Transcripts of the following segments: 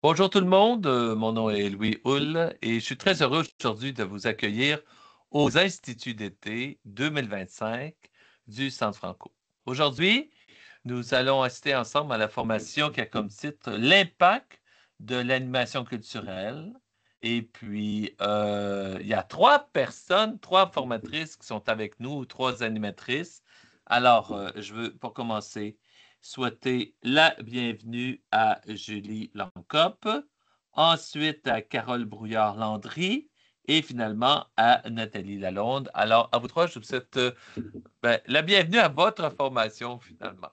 Bonjour tout le monde, mon nom est Louis Hull et je suis très heureux aujourd'hui de vous accueillir aux Instituts d'été 2025 du Centre Franco. Aujourd'hui, nous allons assister ensemble à la formation qui a comme titre L'impact de l'animation culturelle. Et puis, il y a trois personnes, trois formatrices qui sont avec nous, trois animatrices. Alors, je veux, pour commencer, souhaiter la bienvenue à Julie Lancop, ensuite à Carole Brouillard-Landry et finalement à Nathalie Lalonde. Alors, à vous trois, je vous souhaite la bienvenue à votre formation finalement.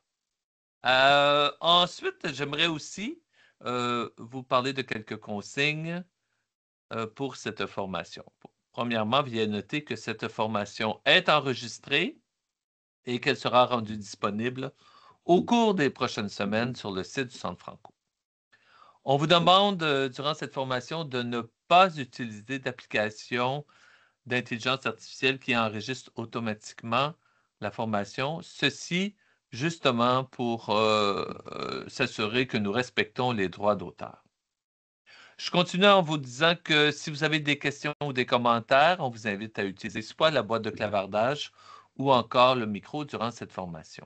Ensuite, j'aimerais aussi vous parler de quelques consignes pour cette formation. Premièrement, veuillez noter que cette formation est enregistrée et qu'elle sera rendue disponible au cours des prochaines semaines sur le site du Centre Franco. On vous demande, durant cette formation, de ne pas utiliser d'application d'intelligence artificielle qui enregistre automatiquement la formation. Ceci, justement, pour s'assurer que nous respectons les droits d'auteur. Je continue en vous disant que si vous avez des questions ou des commentaires, on vous invite à utiliser soit la boîte de clavardage ou encore le micro durant cette formation.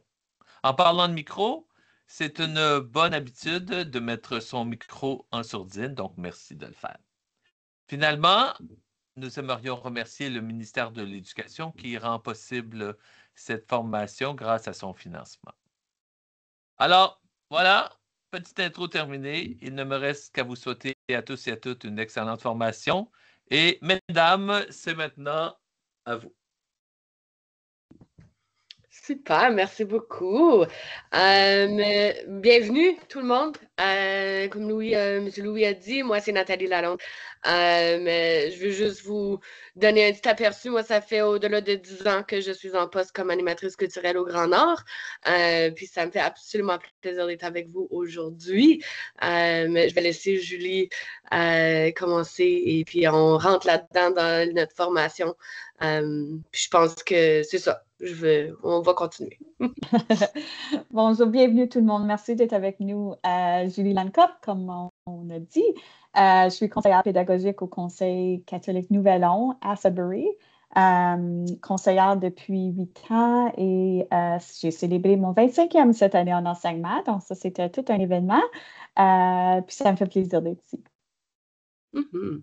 En parlant de micro, c'est une bonne habitude de mettre son micro en sourdine, donc merci de le faire. Finalement, nous aimerions remercier le ministère de l'Éducation qui rend possible cette formation grâce à son financement. Alors, voilà, petite intro terminée. Il ne me reste qu'à vous souhaiter à tous et à toutes une excellente formation. Et mesdames, c'est maintenant à vous. Super, merci beaucoup. Bienvenue tout le monde. Comme M. Louis a dit, moi c'est Nathalie Lalonde. Je veux juste vous donner un petit aperçu. Moi, ça fait au-delà de 10 ans que je suis en poste comme animatrice culturelle au Grand Nord. Puis ça me fait absolument plaisir d'être avec vous aujourd'hui. Je vais laisser Julie commencer et puis on rentre là-dedans dans notre formation. Puis je pense que c'est ça. On va continuer. Bonjour, bienvenue tout le monde. Merci d'être avec nous. Julie Lancop, comme on a dit. Je suis conseillère pédagogique au Conseil catholique Nouvel-An à Sudbury. Conseillère depuis 8 ans et j'ai célébré mon 25e cette année en enseignement. Donc, ça, c'était tout un événement. Puis, ça me fait plaisir d'être ici. Mm-hmm.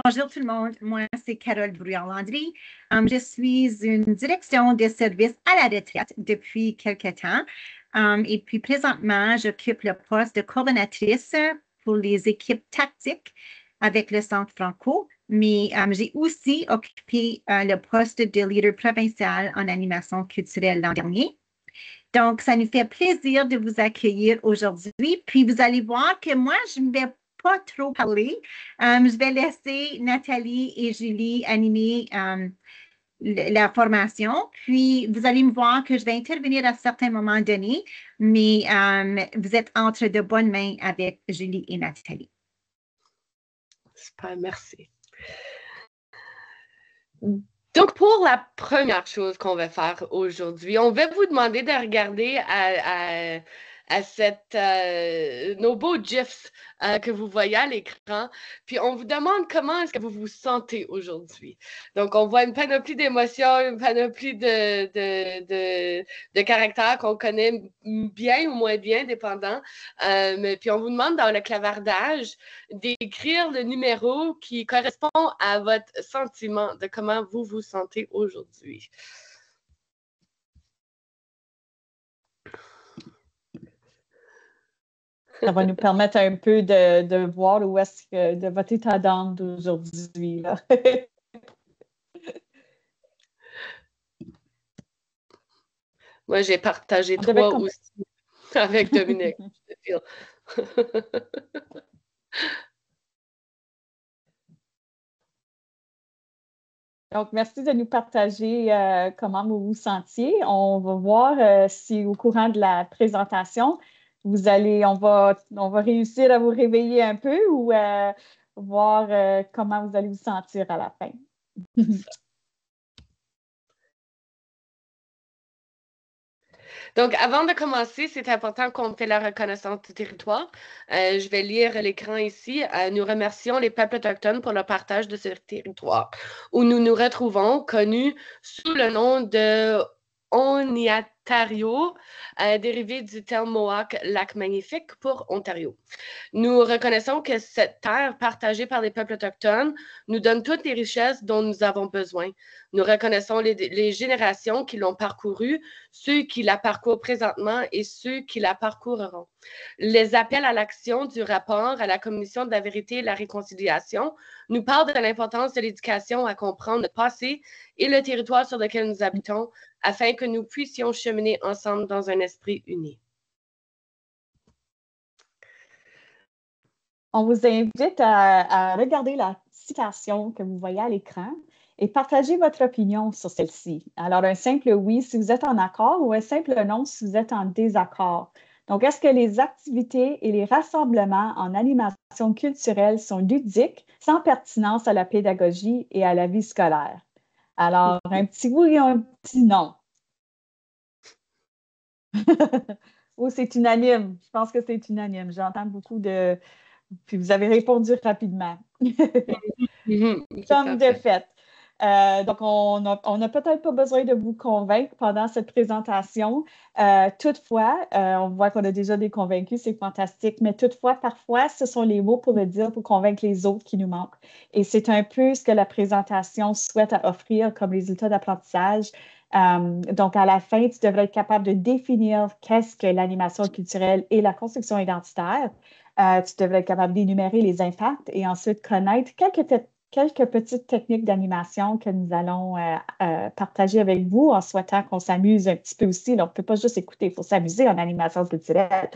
Bonjour tout le monde, moi c'est Carole Brouillard-Landry. Je suis une direction de service à la retraite depuis quelques temps. Et puis présentement, j'occupe le poste de coordonnatrice pour les équipes tactiques avec le Centre Franco, mais j'ai aussi occupé le poste de leader provincial en animation culturelle l'an dernier. Donc, ça nous fait plaisir de vous accueillir aujourd'hui. Puis, vous allez voir que moi, je ne vais pas trop parler. Je vais laisser Nathalie et Julie animer la formation. Puis, vous allez me voir que je vais intervenir à certains moments donnés, mais vous êtes entre de bonnes mains avec Julie et Nathalie. Super, merci. Donc, pour la première chose qu'on va faire aujourd'hui, on va vous demander de regarder à nos beaux GIFs que vous voyez à l'écran. Puis, on vous demande comment est-ce que vous vous sentez aujourd'hui. Donc, on voit une panoplie d'émotions, une panoplie de caractères qu'on connaît bien ou moins bien, dépendant. Puis, on vous demande dans le clavardage d'écrire le numéro qui correspond à votre sentiment de comment vous vous sentez aujourd'hui. Ça va nous permettre un peu de voir où est-ce que de votre état d'âme d'aujourd'hui. Moi, j'ai partagé 3 aussi avec Dominique. Donc, merci de nous partager comment vous vous sentiez. On va voir si au courant de la présentation, on va réussir à vous réveiller un peu ou voir comment vous allez vous sentir à la fin. Donc, avant de commencer, c'est important qu'on fait la reconnaissance du territoire. Je vais lire l'écran ici. Nous remercions les peuples autochtones pour leur partage de ce territoire où nous nous retrouvons, connus sous le nom de Ontario, dérivé du terme Mohawk, lac magnifique pour Ontario. Nous reconnaissons que cette terre partagée par les peuples autochtones nous donne toutes les richesses dont nous avons besoin. Nous reconnaissons les générations qui l'ont parcourue, ceux qui la parcourent présentement et ceux qui la parcourront. Les appels à l'action du rapport à la Commission de la vérité et la réconciliation nous parlent de l'importance de l'éducation à comprendre notre passé et le territoire sur lequel nous habitons afin que nous puissions cheminer ensemble dans un esprit uni. On vous invite à regarder la citation que vous voyez à l'écran et partager votre opinion sur celle-ci. Alors, un simple oui si vous êtes en accord ou un simple non si vous êtes en désaccord. Donc, est-ce que les activités et les rassemblements en animation culturelle sont ludiques, sans pertinence à la pédagogie et à la vie scolaire? Alors, un petit oui et un petit non. Ou c'est unanime? Je pense que c'est unanime. J'entends beaucoup de... Puis vous avez répondu rapidement. Comme de fait. Donc, on n'a peut-être pas besoin de vous convaincre pendant cette présentation. Toutefois, on voit qu'on a déjà des convaincus, c'est fantastique, mais toutefois, parfois, ce sont les mots pour le dire, pour convaincre les autres qui nous manquent. Et c'est un peu ce que la présentation souhaite offrir comme résultat d'apprentissage. Donc, à la fin, tu devrais être capable de définir qu'est-ce que l'animation culturelle et la construction identitaire. Tu devrais être capable d'énumérer les impacts et ensuite connaître quelques petites techniques d'animation que nous allons partager avec vous en souhaitant qu'on s'amuse un petit peu aussi. Là, on ne peut pas juste écouter, il faut s'amuser en animation culturelle.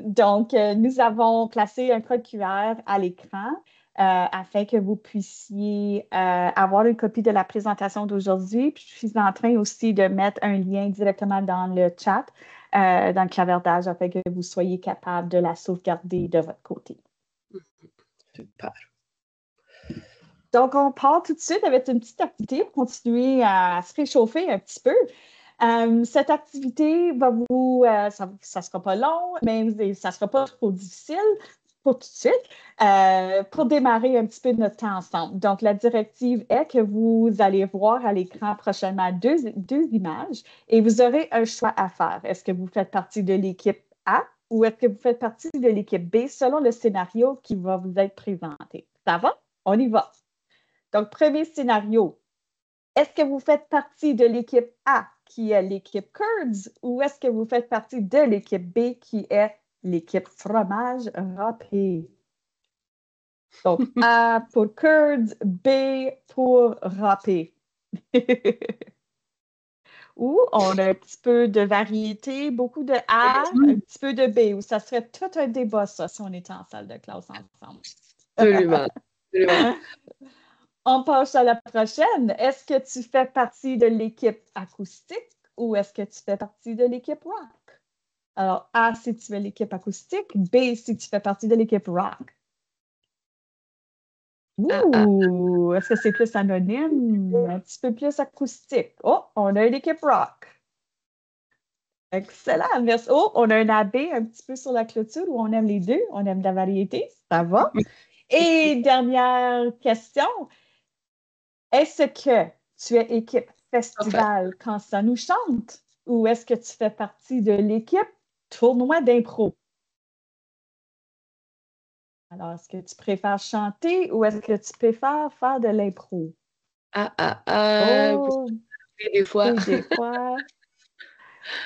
Donc, nous avons placé un code QR à l'écran afin que vous puissiez avoir une copie de la présentation d'aujourd'hui. Puis, je suis en train aussi de mettre un lien directement dans le chat, dans le clavardage, afin que vous soyez capable de la sauvegarder de votre côté. Super. Donc, on part tout de suite avec une petite activité pour continuer à se réchauffer un petit peu. Cette activité va vous... ça ne sera pas long, mais ça ne sera pas trop difficile pour tout de suite, pour démarrer un petit peu notre temps ensemble. Donc, la directive est que vous allez voir à l'écran prochainement deux images et vous aurez un choix à faire. Est-ce que vous faites partie de l'équipe A ou est-ce que vous faites partie de l'équipe B selon le scénario qui va vous être présenté? Ça va? On y va. Donc, premier scénario. Est-ce que vous faites partie de l'équipe A, qui est l'équipe Curds, ou est-ce que vous faites partie de l'équipe B, qui est l'équipe fromage râpé? Donc, A pour Curds, B pour râpé. Ou on a un petit peu de variété, beaucoup de A, un petit peu de B, ou ça serait tout un débat, ça, si on était en salle de classe ensemble. Absolument. Absolument. On passe à la prochaine. Est-ce que tu fais partie de l'équipe acoustique ou est-ce que tu fais partie de l'équipe rock? Alors, A, si tu fais l'équipe acoustique, B, si tu fais partie de l'équipe rock. Ouh, est-ce que c'est plus anonyme? Un petit peu plus acoustique. Oh, on a une équipe rock. Excellent, merci. Oh, on a un AB un petit peu sur la clôture où on aime les deux, on aime la variété, ça va. Et dernière question. Est-ce que tu es équipe festival quand ça nous chante ou est-ce que tu fais partie de l'équipe tournoi d'impro? Alors, est-ce que tu préfères chanter ou est-ce que tu préfères faire de l'impro? Oh, des fois. Oui, des fois.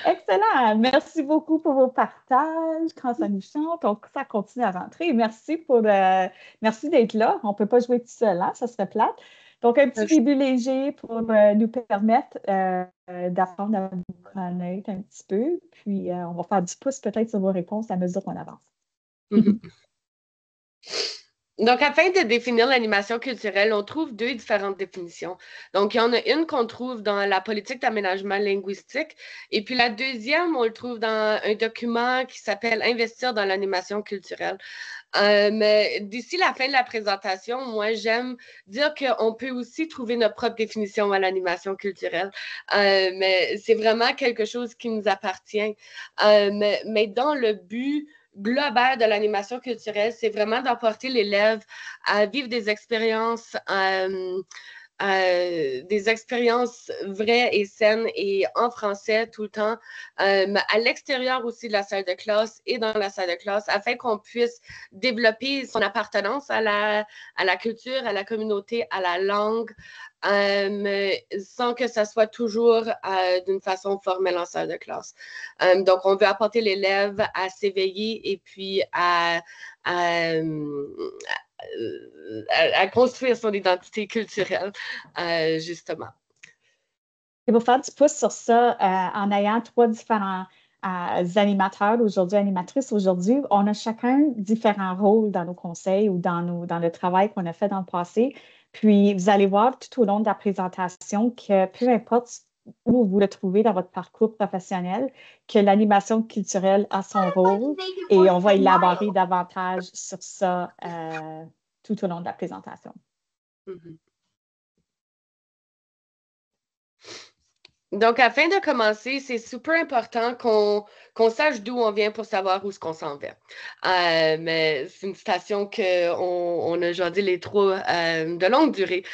Excellent. Merci beaucoup pour vos partages quand ça nous chante. Donc, ça continue à rentrer. Merci d'être là. On ne peut pas jouer tout seul, hein? Ça serait plate. Donc, un petit début léger pour nous permettre d'apprendre à vous connaître un petit peu. Puis, on va faire du pouce peut-être sur vos réponses à mesure qu'on avance. Donc, afin de définir l'animation culturelle, on trouve deux différentes définitions. Donc, il y en a une qu'on trouve dans la politique d'aménagement linguistique, et puis la deuxième, on le trouve dans un document qui s'appelle Investir dans l'animation culturelle. Mais d'ici la fin de la présentation, moi, j'aime dire qu'on peut aussi trouver notre propre définition à l'animation culturelle, mais c'est vraiment quelque chose qui nous appartient. Mais dans le but global de l'animation culturelle, c'est vraiment d'emporter l'élève à vivre des expériences vraies et saines et en français tout le temps, à l'extérieur aussi de la salle de classe et dans la salle de classe, afin qu'on puisse développer son appartenance à la culture, à la communauté, à la langue, sans que ça soit toujours d'une façon formelle en salle de classe. Donc, on veut apporter l'élève à s'éveiller et puis à construire son identité culturelle, justement. Et pour faire du pouce sur ça, en ayant trois différents animateurs aujourd'hui, animatrices aujourd'hui, on a chacun différents rôles dans nos conseils ou dans le travail qu'on a fait dans le passé. Puis, vous allez voir tout au long de la présentation que peu importe où vous le trouvez dans votre parcours professionnel, que l'animation culturelle a son rôle et on va élaborer davantage sur ça tout au long de la présentation. Mm-hmm. Donc, afin de commencer, c'est super important qu'on sache d'où on vient pour savoir où est-ce qu'on s'en va. Mais c'est une citation qu'on a jasé les trois de longue durée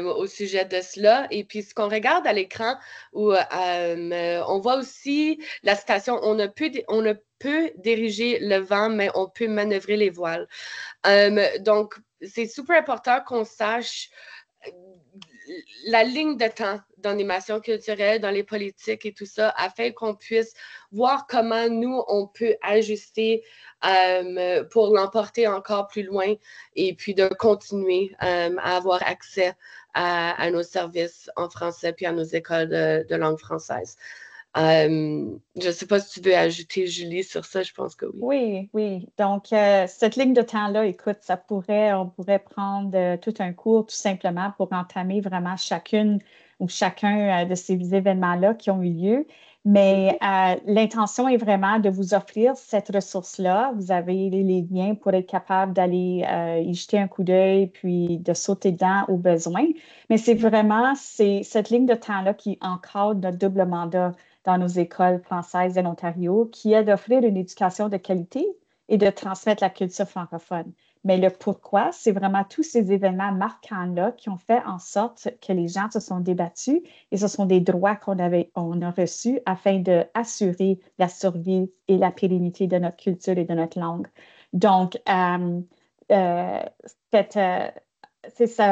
au sujet de cela. Et puis, ce qu'on regarde à l'écran, où on voit aussi la citation « On ne peut diriger le vent, mais on peut manœuvrer les voiles ». Donc, c'est super important qu'on sache la ligne de temps d'animation culturelle, dans les politiques et tout ça, afin qu'on puisse voir comment nous, on peut ajuster pour l'emporter encore plus loin et puis de continuer à avoir accès à nos services en français puis à nos écoles de langue française. Je ne sais pas si tu veux ajouter, Julie, sur ça, je pense que oui. Oui. Donc, cette ligne de temps-là, écoute, on pourrait prendre tout un cours tout simplement pour entamer vraiment chacune ou chacun de ces événements-là qui ont eu lieu. Mais l'intention est vraiment de vous offrir cette ressource-là. Vous avez les liens pour être capable d'aller y jeter un coup d'œil puis de sauter dedans au besoin. Mais c'est vraiment cette ligne de temps-là qui encadre notre double mandat dans nos écoles françaises de l'Ontario, qui est d'offrir une éducation de qualité et de transmettre la culture francophone. Mais le pourquoi, c'est vraiment tous ces événements marquants-là qui ont fait en sorte que les gens se sont débattus et ce sont des droits qu'on a reçus afin d'assurer la survie et la pérennité de notre culture et de notre langue. Donc, ça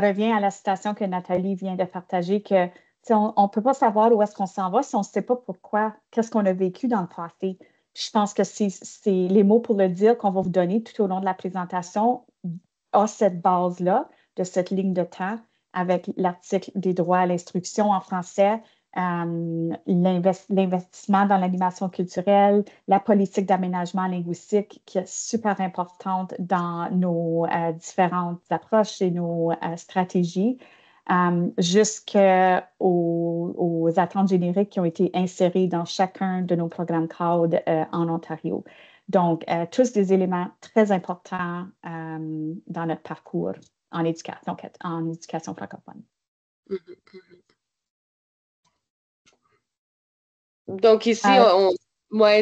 revient à la citation que Nathalie vient de partager, que on ne peut pas savoir où est-ce qu'on s'en va si on ne sait pas pourquoi, qu'est-ce qu'on a vécu dans le passé. Je pense que c'est les mots pour le dire qu'on va vous donner tout au long de la présentation a cette base-là, de cette ligne de temps, avec l'article des droits à l'instruction en français, l'investissement dans l'animation culturelle, la politique d'aménagement linguistique qui est super importante dans nos différentes approches et nos stratégies. Jusqu'aux attentes génériques qui ont été insérées dans chacun de nos programmes cadres en Ontario. Donc, tous des éléments très importants dans notre parcours en éducation francophone. Donc, ici,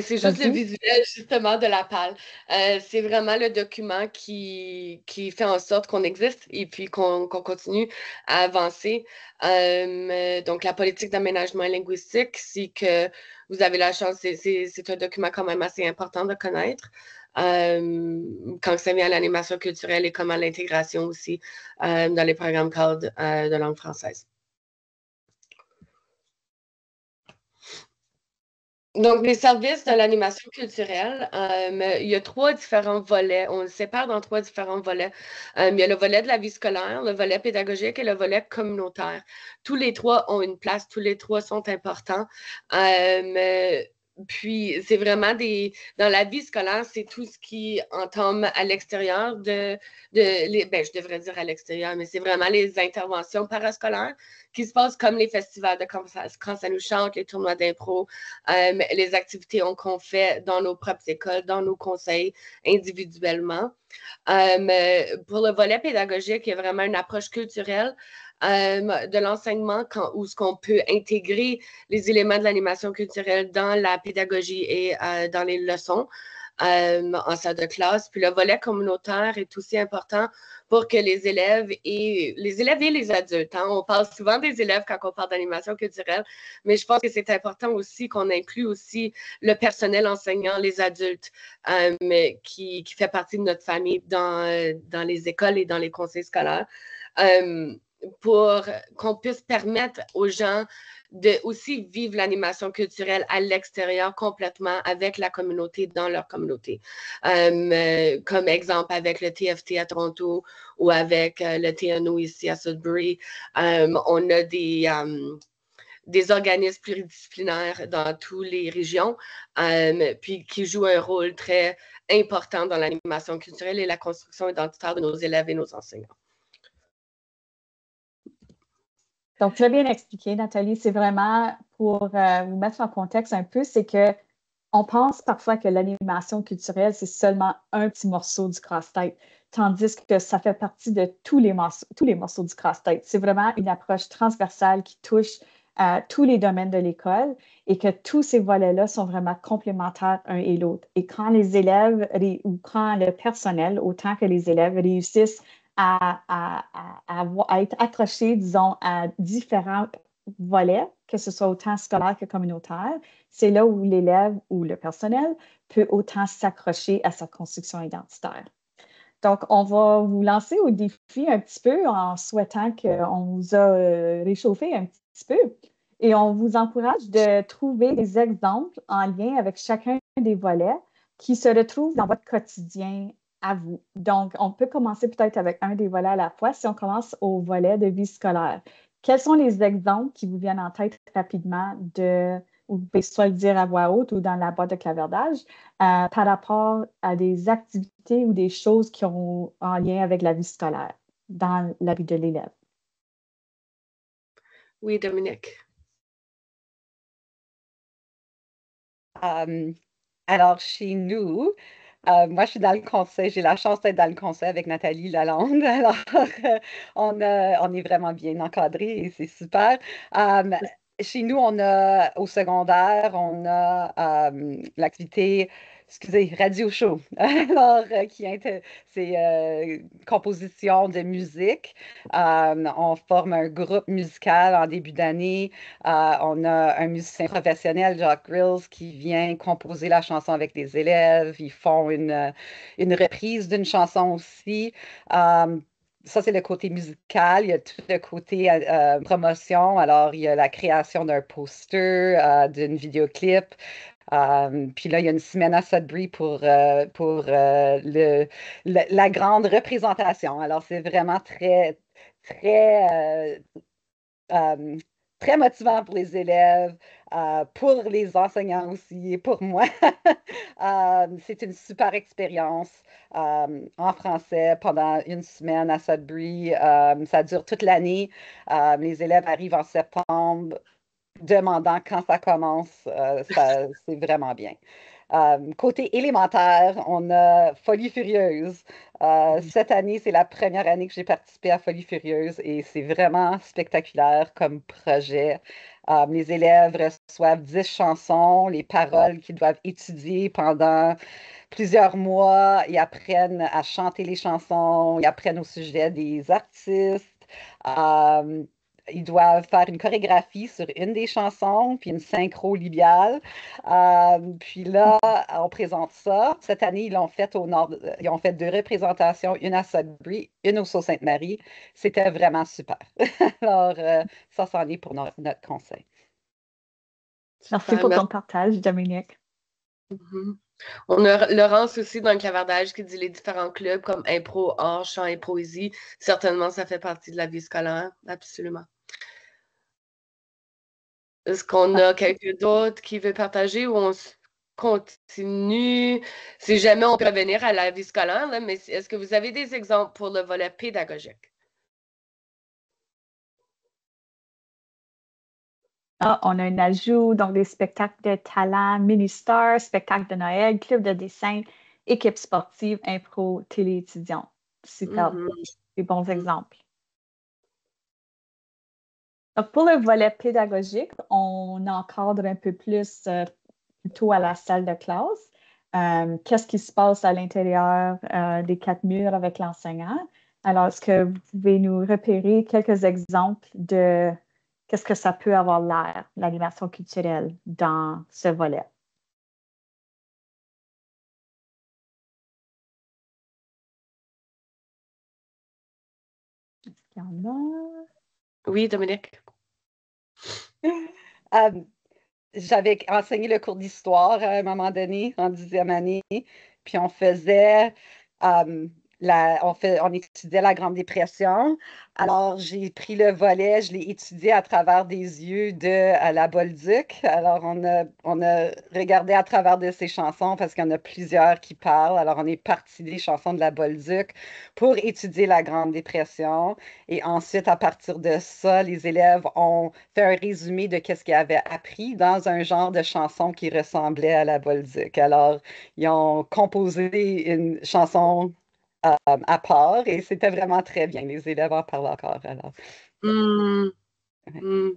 c'est juste le visuel, justement, de la PAL. C'est vraiment le document qui fait en sorte qu'on existe et puis qu'on continue à avancer. Donc, la politique d'aménagement linguistique, c'est que vous avez la chance, c'est un document quand même assez important de connaître. Quand ça vient à l'animation culturelle et comment l'intégration aussi dans les programmes cadres de langue française. Donc, les services de l'animation culturelle, il y a trois différents volets. On le sépare dans trois différents volets. Il y a le volet de la vie scolaire, le volet pédagogique et le volet communautaire. Tous les trois ont une place, tous les trois sont importants. Puis, c'est vraiment dans la vie scolaire, c'est tout ce qui entame à l'extérieur je devrais dire à l'extérieur, mais c'est vraiment les interventions parascolaires qui se passent comme les festivals de quand ça nous chante, les tournois d'impro, les activités qu'on fait dans nos propres écoles, dans nos conseils individuellement. Pour le volet pédagogique, il y a vraiment une approche culturelle de l'enseignement où ce qu'on peut intégrer les éléments de l'animation culturelle dans la pédagogie et dans les leçons en salle de classe. Puis le volet communautaire est aussi important pour que les élèves et les adultes, hein, on parle souvent des élèves quand on parle d'animation culturelle, mais je pense que c'est important aussi qu'on inclue aussi le personnel enseignant, les adultes qui fait partie de notre famille dans les écoles et dans les conseils scolaires. Pour qu'on puisse permettre aux gens de aussi vivre l'animation culturelle à l'extérieur complètement avec la communauté, dans leur communauté. Comme exemple avec le TFT à Toronto ou avec le TNO ici à Sudbury, on a des organismes pluridisciplinaires dans toutes les régions, puis qui jouent un rôle très important dans l'animation culturelle et la construction identitaire de nos élèves et nos enseignants. Donc, très bien expliqué, Nathalie. C'est vraiment pour vous mettre en contexte un peu, c'est qu'on pense parfois que l'animation culturelle, c'est seulement un petit morceau du casse-tête, tandis que ça fait partie de tous les morceaux du casse-tête. C'est vraiment une approche transversale qui touche tous les domaines de l'école et que tous ces volets-là sont vraiment complémentaires un et l'autre. Et quand les élèves ou quand le personnel, autant que les élèves, réussissent à être accrochés, disons, à différents volets, que ce soit autant scolaire que communautaire, c'est là où l'élève ou le personnel peut autant s'accrocher à sa construction identitaire. Donc, on va vous lancer au défi un petit peu en souhaitant qu'on vous a réchauffé un petit peu. Et on vous encourage de trouver des exemples en lien avec chacun des volets qui se retrouvent dans votre quotidien à vous. Donc, on peut commencer peut-être avec un des volets à la fois. Si on commence au volet de vie scolaire, quels sont les exemples qui vous viennent en tête rapidement ou vous pouvez soit le dire à voix haute ou dans la boîte de clavardage, par rapport à des activités ou des choses qui ont en lien avec la vie scolaire dans la vie de l'élève? Oui, Dominique. Alors, chez nous, moi, je suis dans le conseil. J'ai la chance d'être dans le conseil avec Nathalie Lalonde. Alors, on est vraiment bien encadré et c'est super. Chez nous, au secondaire, on a l'activité, excusez, radio show. Alors, c'est composition de musique. On forme un groupe musical en début d'année. On a un musicien professionnel, Jacques Grills, qui vient composer la chanson avec les élèves. Ils font une reprise d'une chanson aussi. Ça, c'est le côté musical. Il y a tout le côté promotion. Alors, il y a la création d'un poster, d'une vidéoclip. Puis là, il y a une semaine à Sudbury pour la grande représentation. Alors, c'est vraiment très, très très motivant pour les élèves, pour les enseignants aussi et pour moi. C'est une super expérience en français pendant une semaine à Sudbury. Ça dure toute l'année. Les élèves arrivent en septembre demandant quand ça commence. C'est vraiment bien. Côté élémentaire, on a Folie Furieuse. Cette année, c'est la première année que j'ai participé à Folie Furieuse et c'est vraiment spectaculaire comme projet. Les élèves reçoivent 10 chansons, les paroles qu'ils doivent étudier pendant plusieurs mois. Ils apprennent à chanter les chansons, ils apprennent au sujet des artistes. Ils doivent faire une chorégraphie sur une des chansons, puis une synchro libiale. Puis là, on présente ça. Cette année, ils ont fait 2 représentations, une à Sudbury, une au Sault-Sainte-Marie. C'était vraiment super. Alors, ça, c'en est pour notre conseil. Merci pour ton partage, Dominique. Mm-hmm. On a Laurence aussi dans le clavardage qui dit les différents clubs comme impro, art, chant et poésie. Certainement, ça fait partie de la vie scolaire, absolument. Est-ce qu'on a quelqu'un d'autre qui veut partager ou on continue? Si jamais on peut revenir à la vie scolaire, là, mais est-ce que vous avez des exemples pour le volet pédagogique? Ah, on a un ajout, donc des spectacles de talent, mini-stars, spectacles de Noël, club de dessin, équipe sportive, impro, télé-étudiant. Super, des bons exemples. Donc, pour le volet pédagogique, on encadre un peu plus plutôt à la salle de classe. Qu'est-ce qui se passe à l'intérieur des 4 murs avec l'enseignant? Alors, est-ce que vous pouvez nous repérer quelques exemples de qu'est-ce que ça peut avoir l'air, l'animation culturelle dans ce volet? Est-ce qu'il y en a? Oui, Dominique. J'avais enseigné le cours d'histoire à un moment donné, en 10e année, puis on faisait, on étudiait la Grande Dépression. Alors, j'ai pris le volet, je l'ai étudié à travers des yeux de la Bolduc. Alors, on a regardé à travers de ses chansons parce qu'il y en a plusieurs qui parlent. Alors, on est parti des chansons de la Bolduc pour étudier la Grande Dépression. Et ensuite, à partir de ça, les élèves ont fait un résumé de ce qu'ils avaient appris dans un genre de chanson qui ressemblait à la Bolduc. Alors, ils ont composé une chanson à part et c'était vraiment très bien. Les élèves en parlent encore. Alors.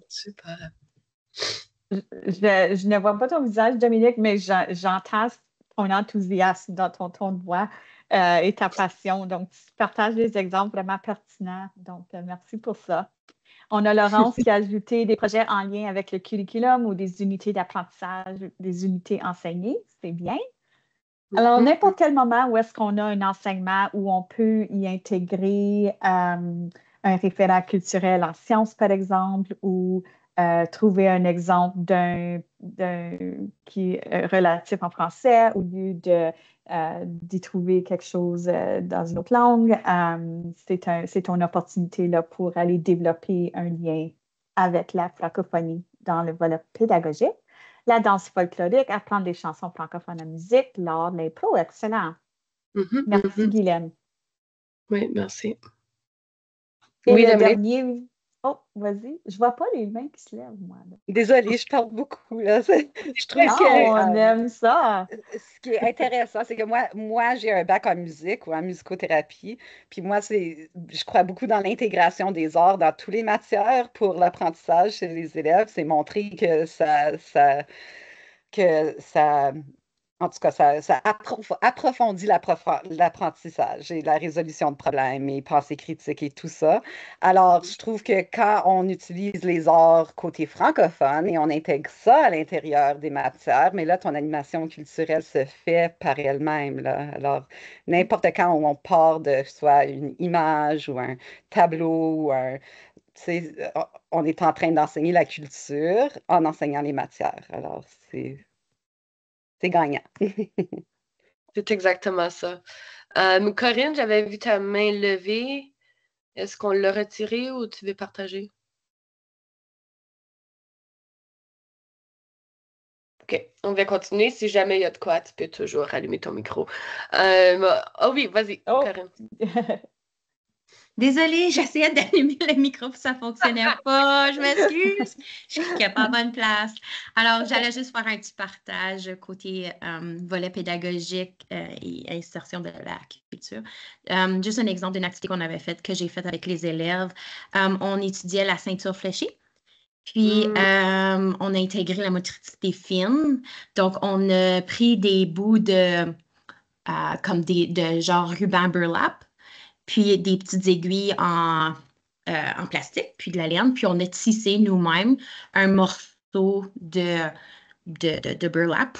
Super. Je ne vois pas ton visage, Dominique, mais j'entends ton enthousiasme dans ton ton de voix et ta passion. Donc, tu partages des exemples vraiment pertinents. Donc, merci pour ça. On a Laurence qui a ajouté des projets en lien avec le curriculum ou des unités d'apprentissage, des unités enseignées. C'est bien. Alors, n'importe quel moment où est-ce qu'on a un enseignement où on peut y intégrer un référent culturel en sciences, par exemple, ou trouver un exemple d'un qui est relatif en français au lieu d'y trouver quelque chose dans une autre langue. C'est une opportunité là, pour aller développer un lien avec la francophonie dans le volet pédagogique. La danse folklorique, apprendre des chansons francophones en musique, l'art, l'impro, excellent. Merci, Guylaine. Oui, merci. Et oui, le Dominique. dernier... Oh, vas-y. Je ne vois pas les mains qui se lèvent, moi. Là. Désolée, je parle beaucoup. Là. Je trouve on aime ça. Ce qui est intéressant, c'est que moi j'ai un bac en musique ou en musicothérapie. Puis moi, je crois beaucoup dans l'intégration des arts dans toutes les matières pour l'apprentissage chez les élèves. C'est montrer que en tout cas, ça approfondit l'apprentissage et la résolution de problèmes et pensée critique et tout ça. Alors, je trouve que quand on utilise les arts côté francophone et on intègre ça à l'intérieur des matières, mais là, ton animation culturelle se fait par elle-même, là. Alors, n'importe quand où on part de soit une image ou un tableau ou on est en train d'enseigner la culture en enseignant les matières. Alors, c'est gagnant. C'est exactement ça. Corinne, j'avais vu ta main levée. Est-ce qu'on l'a retirée ou tu veux partager? OK, on va continuer. Si jamais il y a de quoi, tu peux toujours allumer ton micro. Oh oui, vas-y, Corinne. Désolée, j'essayais d'allumer le micro, ça ne fonctionnait pas. Je m'excuse. Je cliquais pas à bonne place. Alors, j'allais juste faire un petit partage côté volet pédagogique et insertion de la culture. Juste un exemple d'une activité qu'on avait faite, que j'ai faite avec les élèves. On étudiait la ceinture fléchée. Puis, on a intégré la motricité fine. Donc, on a pris des bouts comme de genre ruban burlap, puis des petites aiguilles en plastique, puis de la laine, puis on a tissé nous-mêmes un morceau de burlap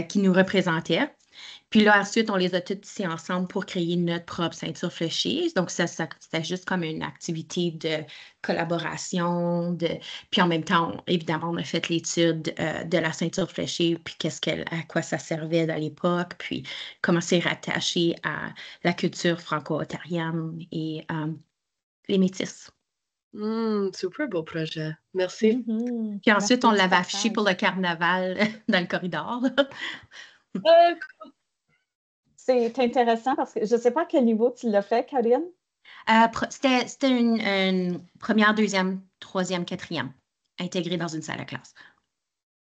qui nous représentait. Puis là, ensuite, on les a toutes tissées ensemble pour créer notre propre ceinture fléchée. Donc, c'était juste comme une activité de collaboration. Puis en même temps, évidemment, on a fait l'étude de la ceinture fléchée, puis à quoi ça servait à l'époque, puis comment c'est rattaché à la culture franco-ontarienne et les métis. Super beau projet. Merci. Puis ensuite, Merci on du l'avait affiché partage. pour le carnaval dans le corridor. C'est intéressant parce que je ne sais pas à quel niveau tu l'as fait, Karine. C'était une première, deuxième, troisième, quatrième, intégrée dans une salle de classe.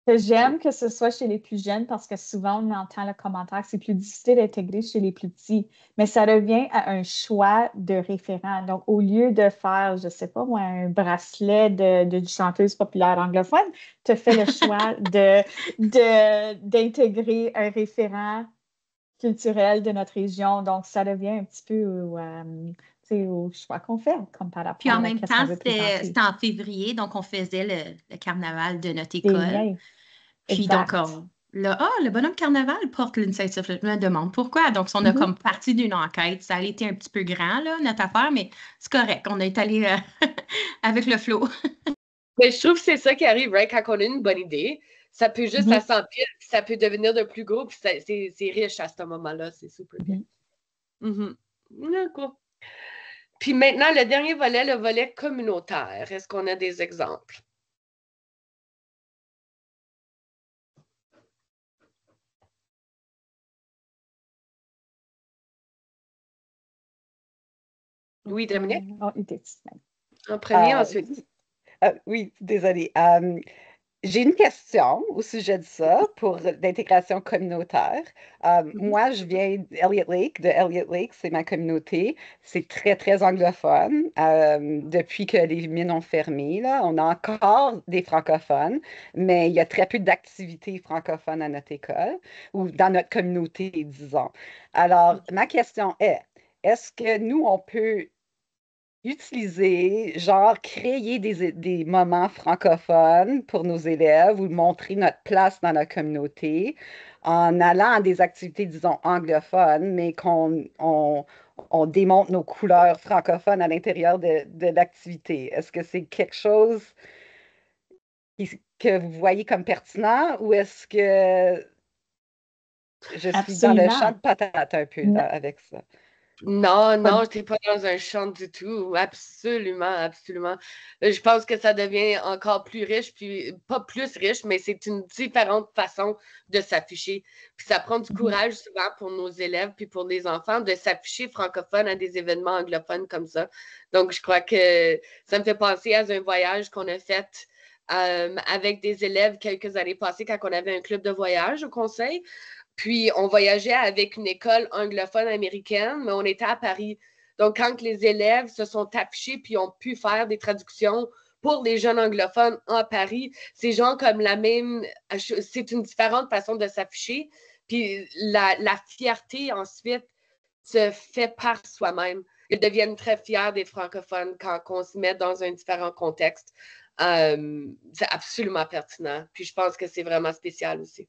J'aime que ce soit chez les plus jeunes parce que souvent on entend le commentaire que c'est plus difficile d'intégrer chez les plus petits. Mais ça revient à un choix de référent. Donc, au lieu de faire, je ne sais pas moi, un bracelet d'une chanteuse populaire anglophone, tu as fait le choix d'intégrer un référent culturel de notre région. Donc, ça revient un petit peu au choix qu'on fait comme par rapport Puis en à même ce temps, qu'on veut présenter. c'était en février, donc on faisait le carnaval de notre Des école. liens. Puis Exact. donc, le bonhomme carnaval porte l'initiative. Je me demande pourquoi. Donc, on a Mhm. comme parti d'une enquête. Ça a été un petit peu grand, là, notre affaire, mais c'est correct. On est allé avec le flow. Mais je trouve que c'est ça qui arrive, right? Quand on a une bonne idée, ça peut juste Mhm. s'assentir, puis ça peut devenir de plus gros, puis c'est riche à ce moment-là. C'est super bien. Cool. Puis maintenant, le dernier volet, le volet communautaire. Est-ce qu'on a des exemples? Oui, Dominique? Oh, il était ici. En premier, ensuite. Oui, désolée. J'ai une question au sujet de ça pour l'intégration communautaire. Moi, je viens d'Elliott Lake. De Elliott Lake, c'est ma communauté. C'est très, très anglophone. Depuis que les mines ont fermé, là, on a encore des francophones, mais il y a très peu d'activités francophones à notre école ou dans notre communauté, disons. Alors, ma question est-ce que nous, on peut utiliser, genre créer des moments francophones pour nos élèves ou montrer notre place dans la communauté en allant à des activités, disons, anglophones, mais on démontre nos couleurs francophones à l'intérieur de l'activité. Est-ce que c'est quelque chose que vous voyez comme pertinent ou est-ce que je suis dans le champ de patates un peu avec ça? Non, je n'étais pas dans un champ du tout. Absolument, absolument. Je pense que ça devient encore plus riche, puis pas plus riche, mais c'est une différente façon de s'afficher. Puis ça prend du courage souvent pour nos élèves, puis pour les enfants, de s'afficher francophone à des événements anglophones comme ça. Donc, je crois que ça me fait penser à un voyage qu'on a fait avec des élèves quelques années passées quand on avait un club de voyage au conseil. Puis, on voyageait avec une école anglophone américaine, mais on était à Paris. Donc, quand les élèves se sont affichés puis ont pu faire des traductions pour les jeunes anglophones en Paris, c'est genre comme c'est une différente façon de s'afficher. Puis, la fierté, ensuite, se fait par soi-même. Ils deviennent très fiers d'être francophones quand on se met dans un différent contexte. C'est absolument pertinent. Puis, je pense que c'est vraiment spécial aussi.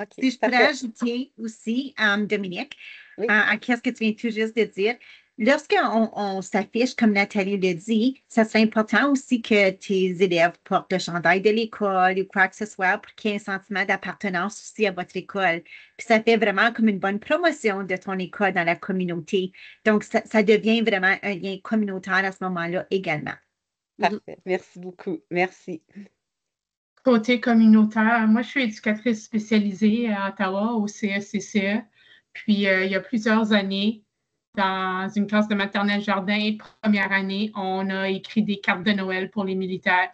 Okay, si je pourrais ajouter aussi, Dominique, oui. à ce que tu viens tout juste de dire, lorsqu'on s'affiche, comme Nathalie le dit, ça serait important aussi que tes élèves portent le chandail de l'école ou quoi que ce soit pour qu'il y ait un sentiment d'appartenance aussi à votre école. Puis ça fait vraiment comme une bonne promotion de ton école dans la communauté. Donc, ça devient vraiment un lien communautaire à ce moment-là également. Parfait. Merci beaucoup. Merci. Côté communautaire, moi, je suis éducatrice spécialisée à Ottawa au CECCE. Puis, il y a plusieurs années, dans une classe de maternelle jardin et de première année, on a écrit des cartes de Noël pour les militaires.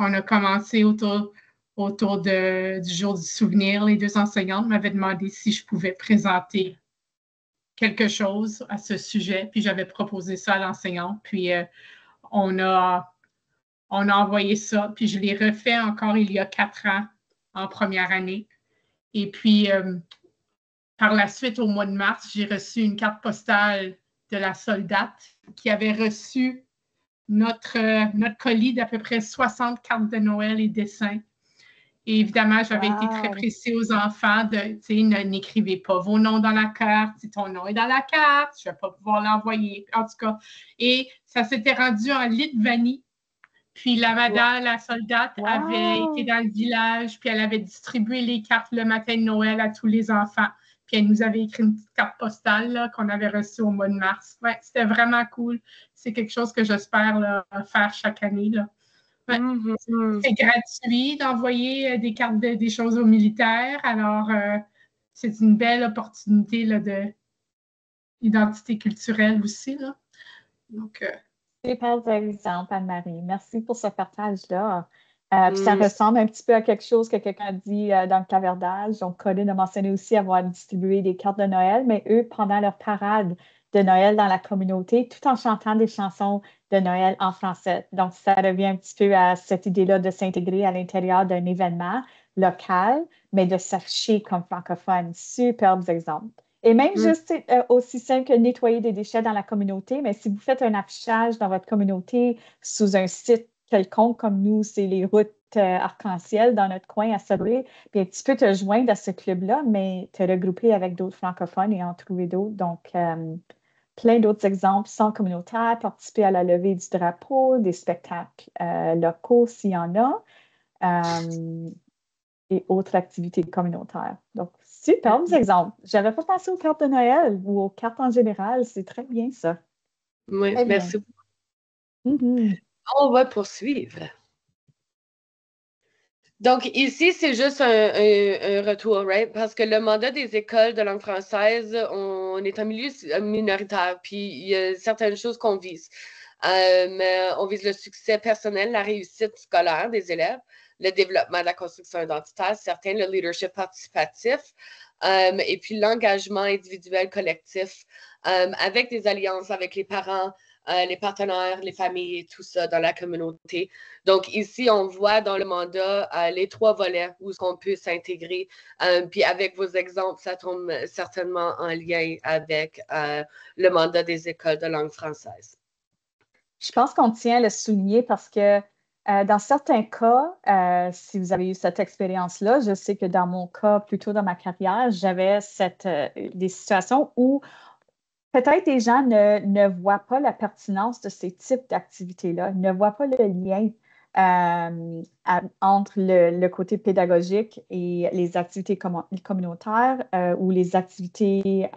On a commencé autour du jour du souvenir. Les deux enseignantes m'avaient demandé si je pouvais présenter quelque chose à ce sujet. Puis, j'avais proposé ça à l'enseignante. Puis, on a envoyé ça, puis je l'ai refait encore il y a 4 ans en première année. Et puis, par la suite, au mois de mars, j'ai reçu une carte postale de la soldate qui avait reçu notre colis d'à peu près 60 cartes de Noël et dessins. Et évidemment, j'avais été très précis aux enfants de, n'écrivez pas vos noms dans la carte. Si ton nom est dans la carte, je ne vais pas pouvoir l'envoyer. En tout cas, et ça s'était rendu en Lituanie. Puis la madame, la soldate, avait été dans le village, puis elle avait distribué les cartes le matin de Noël à tous les enfants. Puis elle nous avait écrit une petite carte postale là, qu'on avait reçue au mois de mars. Ouais, c'était vraiment cool. C'est quelque chose que j'espère là, faire chaque année. Là. Ouais. C'est gratuit d'envoyer des cartes des choses aux militaires. Alors, c'est une belle opportunité là, d'identité culturelle aussi. Là. Donc, Super exemple, Anne-Marie. Merci pour ce partage-là. Puis ça ressemble un petit peu à quelque chose que quelqu'un a dit dans le clavardage. Donc, Colin a mentionné aussi avoir distribué des cartes de Noël, mais eux, pendant leur parade de Noël dans la communauté, tout en chantant des chansons de Noël en français. Donc, ça revient un petit peu à cette idée-là de s'intégrer à l'intérieur d'un événement local, mais de s'afficher comme francophone. Superbes exemples. Et même juste aussi simple que nettoyer des déchets dans la communauté, mais si vous faites un affichage dans votre communauté sous un site quelconque, comme nous, c'est les routes arc-en-ciel dans notre coin à Sudbury, bien, tu peux te joindre à ce club-là, mais te regrouper avec d'autres francophones et en trouver d'autres. Donc, plein d'autres exemples sans communautaire, participer à la levée du drapeau, des spectacles locaux s'il y en a. Et autres activités communautaires. Donc, superbes exemples. Je n'avais pas pensé aux cartes de Noël ou aux cartes en général. C'est très bien, ça. Oui, très merci beaucoup. On va poursuivre. Donc, ici, c'est juste un retour, right? Parce que le mandat des écoles de langue française, on est un milieu minoritaire, puis il y a certaines choses qu'on vise. On vise le succès personnel, la réussite scolaire des élèves, le développement de la construction identitaire, certains, le leadership participatif, et puis l'engagement individuel collectif avec des alliances avec les parents, les partenaires, les familles, tout ça dans la communauté. Donc ici, on voit dans le mandat les 3 volets où on peut s'intégrer. Puis avec vos exemples, ça tombe certainement en lien avec le mandat des écoles de langue française. Je pense qu'on tient à le souligner parce que dans certains cas, si vous avez eu cette expérience-là, je sais que dans mon cas, plutôt dans ma carrière, j'avais des situations où peut-être les gens ne voient pas la pertinence de ces types d'activités-là, ne voient pas le lien entre le côté pédagogique et les activités communautaires ou les activités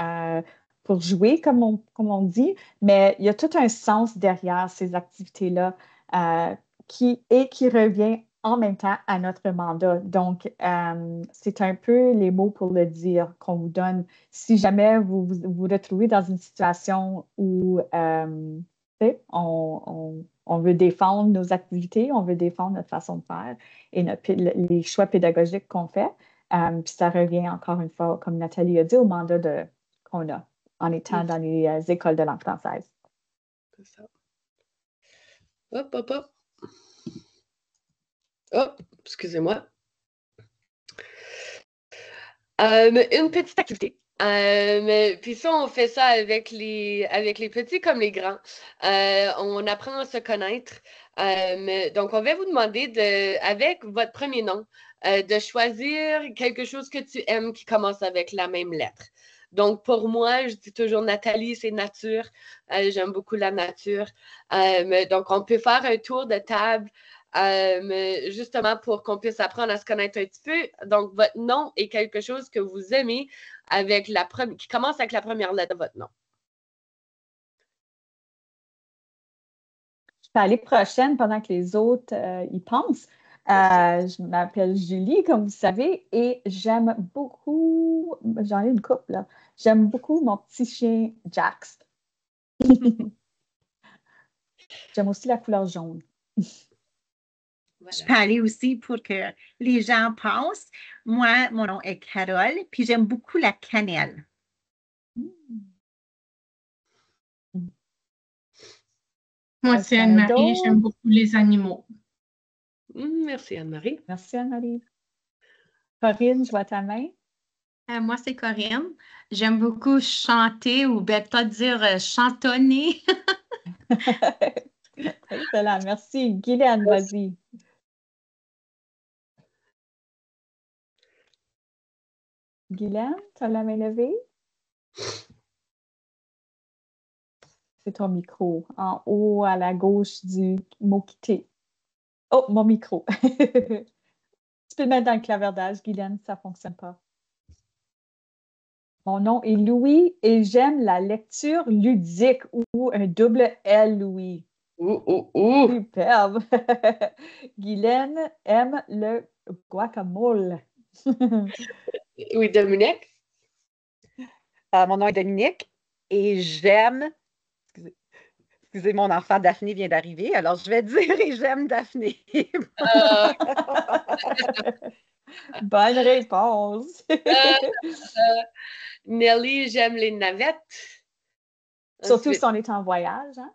pour jouer, comme on dit, mais il y a tout un sens derrière ces activités-là qui revient en même temps à notre mandat. Donc, c'est un peu les mots pour le dire qu'on vous donne. Si jamais vous vous retrouvez dans une situation où on veut défendre nos activités, on veut défendre notre façon de faire et les choix pédagogiques qu'on fait, puis ça revient encore une fois, comme Nathalie a dit, au mandat qu'on a en étant dans les écoles de langue française. C'est ça. Hop, hop, hop. Oh, excusez-moi. Une petite activité. Puis ça, on fait ça avec les petits comme les grands. On apprend à se connaître. Donc, on va vous demander, avec votre premier nom, de choisir quelque chose que tu aimes qui commence avec la même lettre. Donc, pour moi, je dis toujours Nathalie, c'est nature. J'aime beaucoup la nature. Donc, on peut faire un tour de table justement pour qu'on puisse apprendre à se connaître un petit peu. Donc, votre nom est quelque chose que vous aimez qui commence avec la première lettre de votre nom. Je peux aller prochaine pendant que les autres y pensent. Je m'appelle Julie, comme vous savez, et j'aime beaucoup, j'en ai une couple là, j'aime beaucoup mon petit chien Jax. J'aime aussi la couleur jaune. Voilà. Je peux aller aussi pour que les gens pensent. Moi, mon nom est Carole, puis j'aime beaucoup la cannelle. Moi, c'est Anne-Marie. J'aime beaucoup les animaux. Merci, Anne-Marie. Merci, Anne-Marie. Corinne, je vois ta main. Moi, c'est Corinne. J'aime beaucoup chanter ou peut-être dire chantonner. Excellent, merci. Guylaine, vas-y. Guylaine, tu as la main levée? C'est ton micro, en haut à la gauche du mot quitter. Oh, mon micro. Tu peux le mettre dans le clavardage, Guylaine, ça ne fonctionne pas. Mon nom est Louis et j'aime la lecture ludique ou un double L, Louis. Superbe. Guylaine aime le guacamole. Oui, Dominique? Mon nom est Dominique et j'aime... Excusez, mon enfant Daphné vient d'arriver, alors je vais dire et j'aime Daphné. Bonne réponse. Nelly, j'aime les navettes. Surtout Ensuite, si on est en voyage. Hein?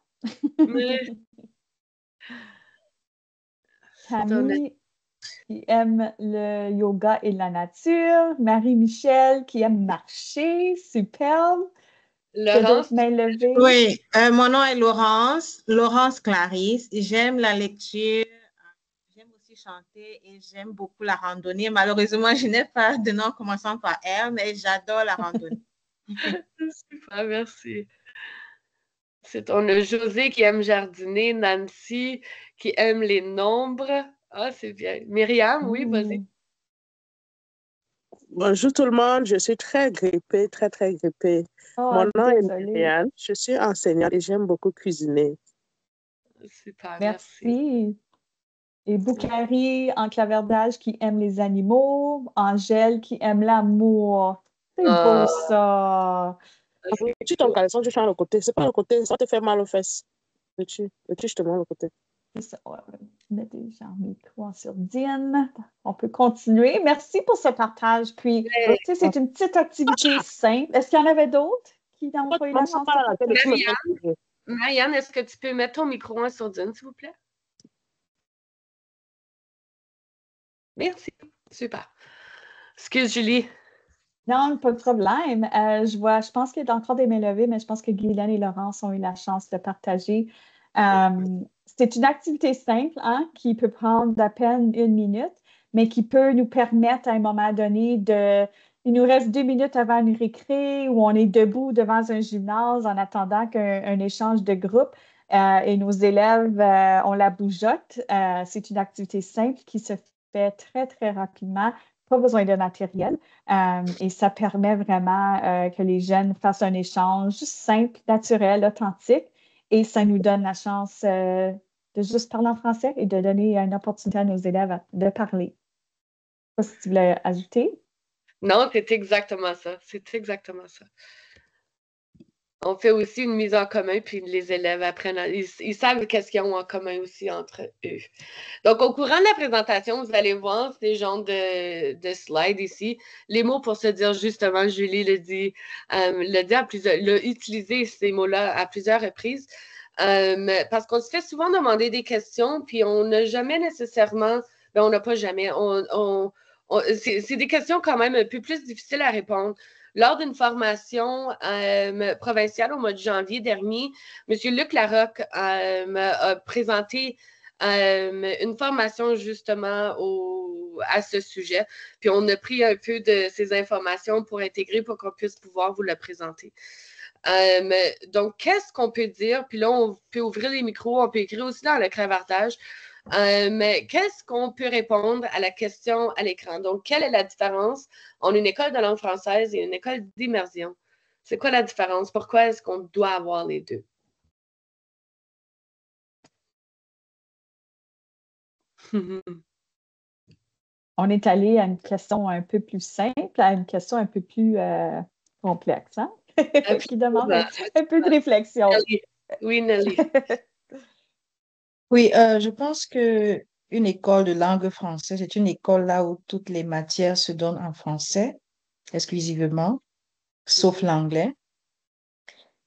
Camille qui aime le yoga et la nature. Marie-Michel qui aime marcher. Superbe. Laurence? Main levée. Oui, mon nom est Laurence Clarisse. J'aime la lecture, j'aime aussi chanter et j'aime beaucoup la randonnée. Malheureusement, je n'ai pas de nom commençant par R, mais j'adore la randonnée. Super, merci. On a José qui aime jardiner, Nancy qui aime les nombres. Ah, c'est bien. Myriam, oui, vas-y. Bonjour tout le monde, je suis très grippée, très grippée. Oh, Mon nom est désolée. Myriam, je suis enseignante et j'aime beaucoup cuisiner. Super, Merci. Et Boukari en clavardage qui aime les animaux. Angèle qui aime l'amour. C'est beau ça. Tu ton caleçon, tu changes le côté. C'est pas le côté, ça te fait mal aux fesses. Veux-tu, je te montre le côté. C'est ça. Ouais, mettez micro en surdine. On peut continuer. Merci pour ce partage. Puis, tu sais, c'est une petite activité simple. Est-ce qu'il y en avait d'autres qui n'ont pas eu la chance de Marianne, est-ce que tu peux mettre ton micro en sourdine, s'il vous plaît? Merci. Super. Excuse, Julie. Non, pas de problème. Je pense qu'il y a encore des mains levées, mais je pense que Guylaine et Laurence ont eu la chance de partager. C'est une activité simple qui peut prendre à peine 1 minute, mais qui peut nous permettre à un moment donné il nous reste 2 minutes avant une récré où on est debout devant un gymnase en attendant qu'un échange de groupe et nos élèves ont la bougeotte. C'est une activité simple qui se fait très rapidement. Pas besoin de matériel. Et ça permet vraiment que les jeunes fassent un échange simple, naturel, authentique. Et ça nous donne la chance de juste parler en français et de donner une opportunité à nos élèves de parler. Je ne sais pas si tu voulais ajouter. Non, c'est exactement ça. C'est exactement ça. On fait aussi une mise en commun, puis les élèves apprennent, ils savent qu'est-ce qu'ils ont en commun aussi entre eux. Donc, au courant de la présentation, vous allez voir ces genres de slides ici. Les mots pour se dire justement, Julie l'a utilisé ces mots-là à plusieurs reprises. Parce qu'on se fait souvent demander des questions, puis on n'a jamais nécessairement, on n'a pas jamais, c'est des questions quand même un peu plus difficiles à répondre. Lors d'une formation provinciale au mois de janvier dernier, M. Luc Larocque a présenté une formation justement à ce sujet. Puis on a pris un peu de ces informations pour intégrer pour qu'on puisse pouvoir vous le présenter. Donc, qu'est-ce qu'on peut dire? Puis là, on peut ouvrir les micros, on peut écrire aussi dans le clavardage. Mais qu'est-ce qu'on peut répondre à la question à l'écran? Donc, quelle est la différence entre une école de langue française et une école d'immersion? C'est quoi la différence? Pourquoi est-ce qu'on doit avoir les deux? On est allé à une question un peu plus simple, à une question un peu plus complexe, hein? Qui demande un peu de réflexion. Nelly. Oui, Nelly. Oui, je pense qu'une école de langue française est une école là où toutes les matières se donnent en français exclusivement, sauf l'anglais.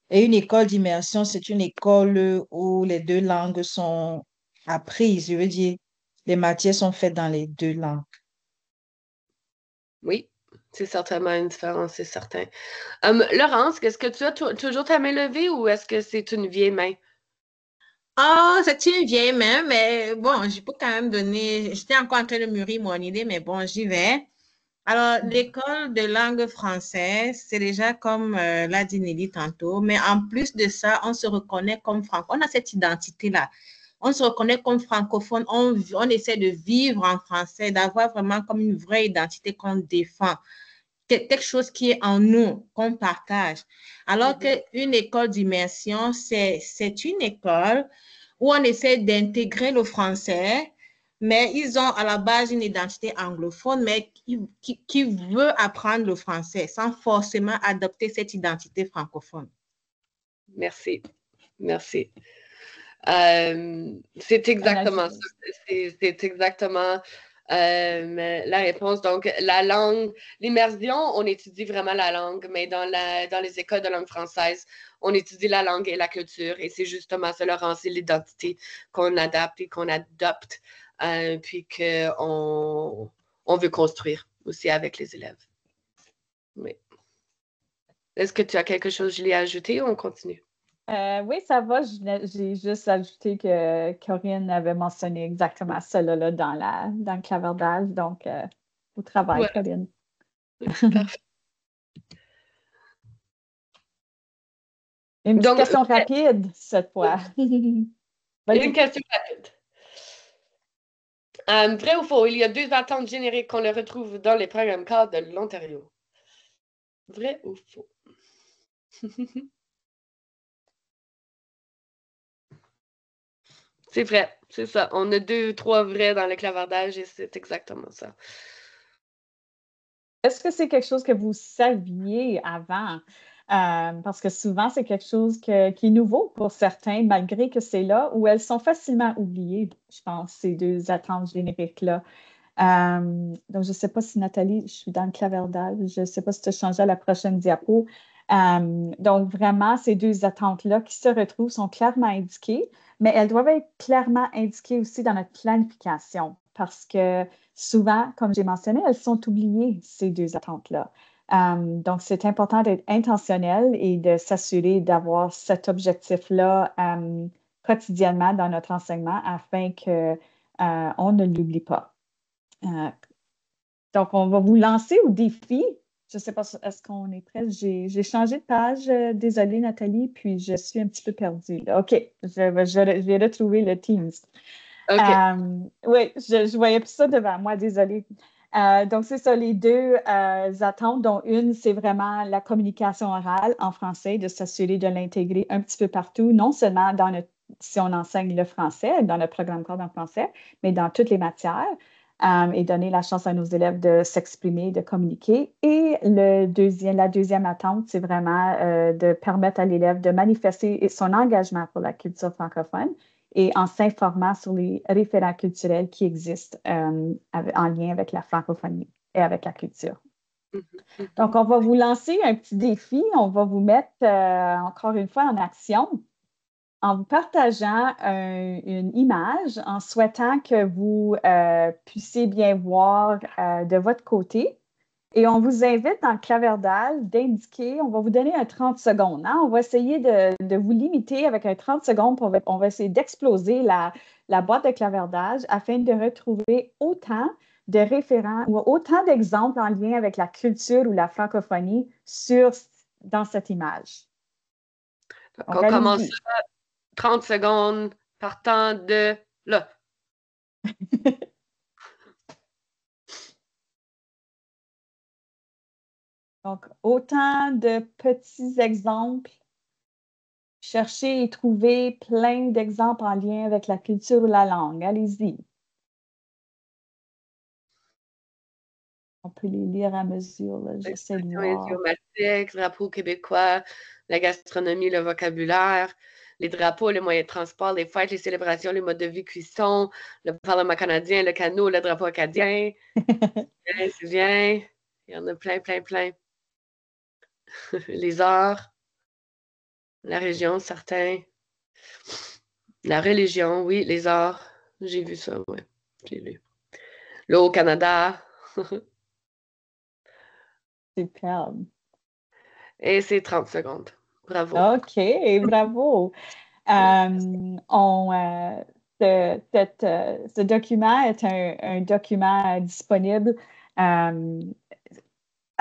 Et une école d'immersion, c'est une école où les 2 langues sont apprises. Je veux dire, les matières sont faites dans les 2 langues. Oui, c'est certainement une différence, c'est certain. Laurence, est-ce que tu as toujours ta main levée ou est-ce que c'est une vieille main? Ah, c'est une vieille main, mais bon, je peux quand même donner. J'étais encore en train de mûrir mon idée, mais bon, j'y vais. Alors, l'école de langue française, c'est déjà comme l'a dit Nelly tantôt, mais en plus de ça, on se reconnaît comme francophone. On a cette identité-là. On se reconnaît comme francophone. On essaie de vivre en français, d'avoir vraiment comme une vraie identité qu'on défend. quelque chose qui est en nous, qu'on partage. Alors qu'une école d'immersion, c'est une école où on essaie d'intégrer le français, mais ils ont à la base une identité anglophone, mais qui veut apprendre le français sans forcément adopter cette identité francophone. Merci. Merci. C'est exactement ça. C'est exactement la réponse. Donc, la langue, l'immersion, on étudie vraiment la langue, mais dans les écoles de langue française, on étudie la langue et la culture, et c'est justement ça, Laurent, c'est l'identité qu'on adapte et qu'on adopte, puis qu'on veut construire aussi avec les élèves. Oui. Est-ce que tu as quelque chose, Julie, à ajouter ou on continue? Oui, ça va. J'ai juste ajouté que Corinne avait mentionné exactement ça là, dans le clavardage. Donc, au travail, Ouais. Corinne. Parfait. Une petite question rapide cette fois. Une question rapide. Vrai ou faux, il y a 2 attentes génériques qu'on le retrouve dans les programmes cadres de l'Ontario. Vrai ou faux? C'est vrai, c'est ça. On a 2 ou 3 vrais dans le clavardage et c'est exactement ça. Est-ce que c'est quelque chose que vous saviez avant? Parce que souvent, c'est quelque chose qui est nouveau pour certains, malgré que c'est là, où elles sont facilement oubliées, je pense, ces 2 attentes génériques-là. Donc, je ne sais pas si Nathalie, je suis dans le clavardage, je ne sais pas si tu as changé à la prochaine diapo. Donc, vraiment, ces 2 attentes-là qui se retrouvent sont clairement indiquées, mais elles doivent être clairement indiquées aussi dans notre planification parce que souvent, comme j'ai mentionné, elles sont oubliées, ces 2 attentes-là. Donc, c'est important d'être intentionnel et de s'assurer d'avoir cet objectif-là quotidiennement dans notre enseignement afin qu'on ne l'oublie pas. Donc, on va vous lancer au défi. Je ne sais pas, est-ce qu'on est prêt? J'ai changé de page. Désolée, Nathalie, puis je suis un petit peu perdue. OK, je vais retrouver le Teams. OK. Oui, je voyais plus ça devant moi, désolée. Donc, c'est ça, les 2 attentes, dont une, c'est vraiment la communication orale en français, de s'assurer de l'intégrer un petit peu partout, non seulement si on enseigne le français, dans le programme cadre en français, mais dans toutes les matières. Et donner la chance à nos élèves de s'exprimer, de communiquer. Et la deuxième attente, c'est vraiment de permettre à l'élève de manifester son engagement pour la culture francophone et en s'informant sur les référents culturels qui existent en lien avec la francophonie et avec la culture. Donc, on va vous lancer un petit défi. On va vous mettre encore une fois en action en vous partageant une image, en souhaitant que vous puissiez bien voir de votre côté. Et on vous invite dans le clavardage d'indiquer, on va vous donner un 30 secondes. Hein? On va essayer de vous limiter avec un 30 secondes. On va essayer d'exploser la boîte de clavardage afin de retrouver autant de référents ou autant d'exemples en lien avec la culture ou la francophonie dans cette image. Donc, on commence 30 secondes partant de là. Donc, autant de petits exemples. Cherchez et trouvez plein d'exemples en lien avec la culture ou la langue. Allez-y. On peut les lire à mesure. J'essaie de voir. Idiomatique, drapeau québécois, la gastronomie, le vocabulaire, les drapeaux, les moyens de transport, les fêtes, les célébrations, les modes de vie, cuisson, le Parlement canadien, le canot, le drapeau acadien. C'est bien. Il y en a plein, plein, plein. Les arts, la région, certains. La religion, oui, les arts. J'ai vu ça, oui. J'ai lu. Le Haut-Canada. Superbe. Et c'est 30 secondes. Bravo. OK, bravo. Ce document est un document disponible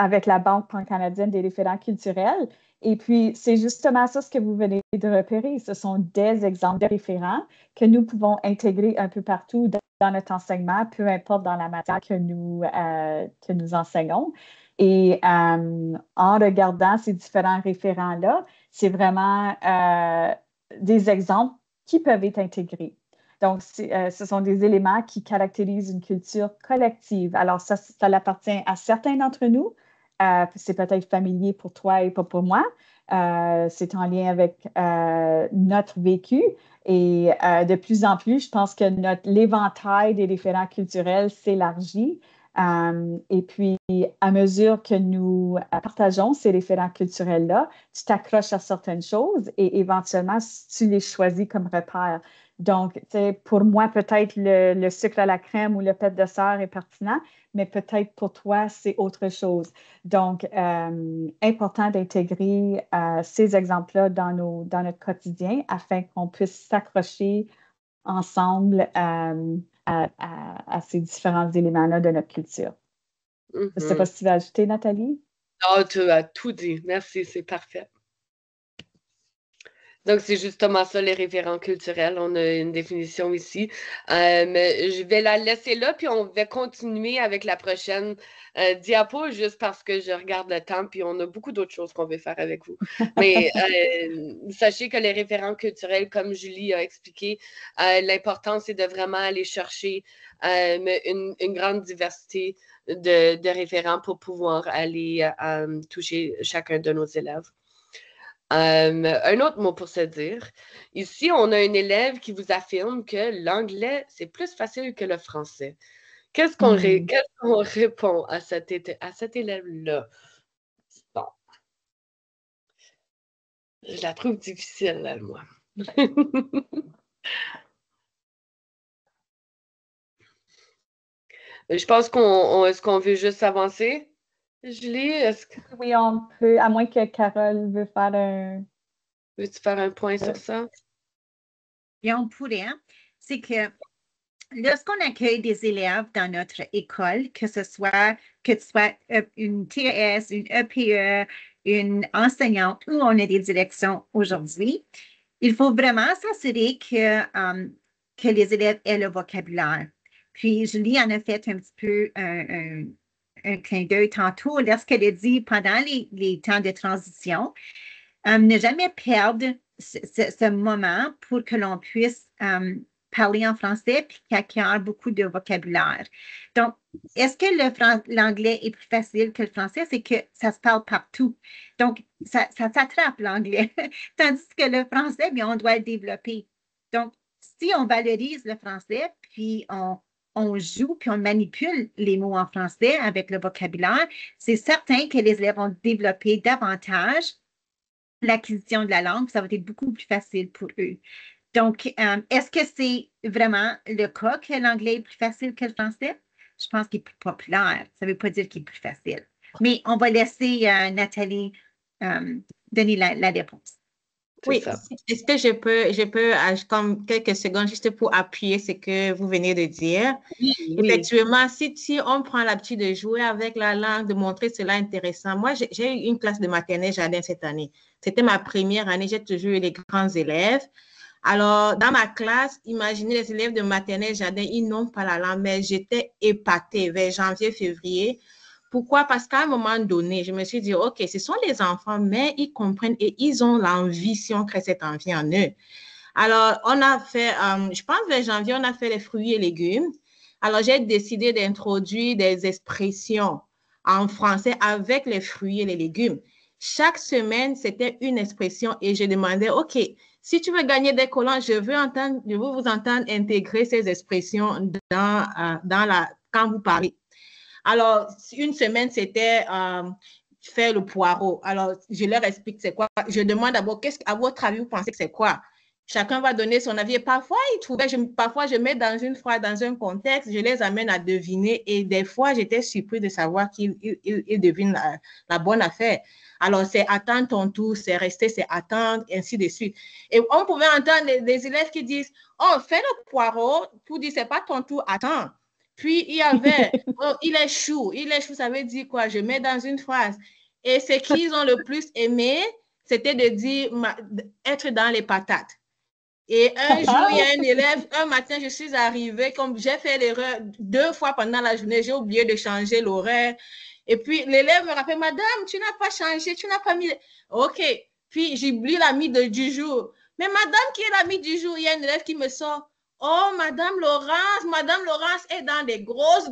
avec la Banque pan-canadienne des référents culturels. Et puis, c'est justement ça ce que vous venez de repérer. Ce sont des exemples de référents que nous pouvons intégrer un peu partout dans notre enseignement, peu importe dans la matière que nous enseignons. Et en regardant ces différents référents-là, c'est vraiment des exemples qui peuvent être intégrés. Donc, ce sont des éléments qui caractérisent une culture collective. Alors, ça appartient à certains d'entre nous. C'est peut-être familier pour toi et pas pour moi. C'est en lien avec notre vécu. Et de plus en plus, je pense que l'éventail des référents culturels s'élargit. Et puis, à mesure que nous partageons ces référents culturels-là, tu t'accroches à certaines choses et éventuellement, tu les choisis comme repères. Donc, pour moi, peut-être le sucre à la crème ou le pet de sœur est pertinent, mais peut-être pour toi, c'est autre chose. Donc, important d'intégrer ces exemples-là dans notre quotidien afin qu'on puisse s'accrocher ensemble à ces différents éléments-là de notre culture. Je ne sais pas si tu veux ajouter, Nathalie? Oh, tu as tout dit. Merci, c'est parfait. Donc, c'est justement ça, les référents culturels. On a une définition ici. Mais je vais la laisser là, puis on va continuer avec la prochaine diapo, juste parce que je regarde le temps, puis on a beaucoup d'autres choses qu'on veut faire avec vous. Mais sachez que les référents culturels, comme Julie a expliqué, l'important, c'est de vraiment aller chercher une grande diversité de référents pour pouvoir aller toucher chacun de nos élèves. Un autre mot pour se dire. Ici, on a un élève qui vous affirme que l'anglais, c'est plus facile que le français. Qu'est-ce qu'on répond à cet élève-là? Bon. Je la trouve difficile, là, moi. Je pense est-ce qu'on veut juste avancer? Julie, Oui, on peut, à moins que Carole veut faire un... Veux-tu faire un point sur ça? Et on pourrait. C'est que lorsqu'on accueille des élèves dans notre école, que ce soit une TES, une EPE, une enseignante ou on a des directions aujourd'hui, il faut vraiment s'assurer que les élèves aient le vocabulaire. Puis Julie en a fait un petit peu un clin d'œil tantôt lorsqu'elle a dit pendant les temps de transition, ne jamais perdre ce moment pour que l'on puisse parler en français puis qu'acquiert beaucoup de vocabulaire. Donc, est-ce que l'anglais est plus facile que le français? C'est que ça se parle partout. Donc, ça s'attrape l'anglais. Tandis que le français, bien, on doit le développer. Donc, si on valorise le français, puis on joue, puis on manipule les mots en français avec le vocabulaire, c'est certain que les élèves vont développer davantage l'acquisition de la langue, ça va être beaucoup plus facile pour eux. Donc, est-ce que c'est vraiment le cas que l'anglais est plus facile que le français? Je pense qu'il est plus populaire. Ça ne veut pas dire qu'il est plus facile. Mais on va laisser Nathalie donner la réponse. Oui, est-ce que je peux comme quelques secondes juste pour appuyer ce que vous venez de dire? Oui. Effectivement, si on prend l'habitude de jouer avec la langue, de montrer cela intéressant. Moi, j'ai eu une classe de maternelle jardin cette année. C'était ma première année, j'ai toujours eu les grands élèves. Alors, dans ma classe, imaginez les élèves de maternelle jardin, ils n'ont pas la langue, mais j'étais épatée vers janvier, février. Pourquoi? Parce qu'à un moment donné, je me suis dit, OK, ce sont les enfants, mais ils comprennent et ils ont l'envie si on crée cette envie en eux. Alors, on a fait, je pense vers janvier, on a fait les fruits et légumes. Alors, j'ai décidé d'introduire des expressions en français avec les fruits et les légumes. Chaque semaine, c'était une expression et je demandais, OK, si tu veux gagner des collants, je veux vous entendre intégrer ces expressions quand vous parlez. Alors, une semaine, c'était faire le poireau. Alors, je leur explique c'est quoi. Je demande d'abord, à votre avis, vous pensez que c'est quoi? Chacun va donner son avis. Et parfois, parfois, je mets dans une phrase, dans un contexte, je les amène à deviner. Et des fois, j'étais surpris de savoir qu'ils devinent la bonne affaire. Alors, c'est attendre ton tour, c'est rester, c'est attendre, ainsi de suite. Et on pouvait entendre des élèves qui disent, oh, fais le poireau, pour dire, c'est pas ton tour, attends. Puis, il y avait, oh, il est chou, ça veut dire quoi? Je mets dans une phrase. Et ce qu'ils ont le plus aimé, c'était de dire, être dans les patates. Et un jour, il y a un élève, un matin, je suis arrivée, comme j'ai fait l'erreur 2 fois pendant la journée, j'ai oublié de changer l'horaire. Et puis, l'élève me rappelle, Madame, tu n'as pas changé, tu n'as pas mis... OK. Puis, j'oublie l'ami du jour. Mais Madame, qui est l'ami du jour? Il y a une élève qui me sort. Oh, Madame Laurence est dans des grosses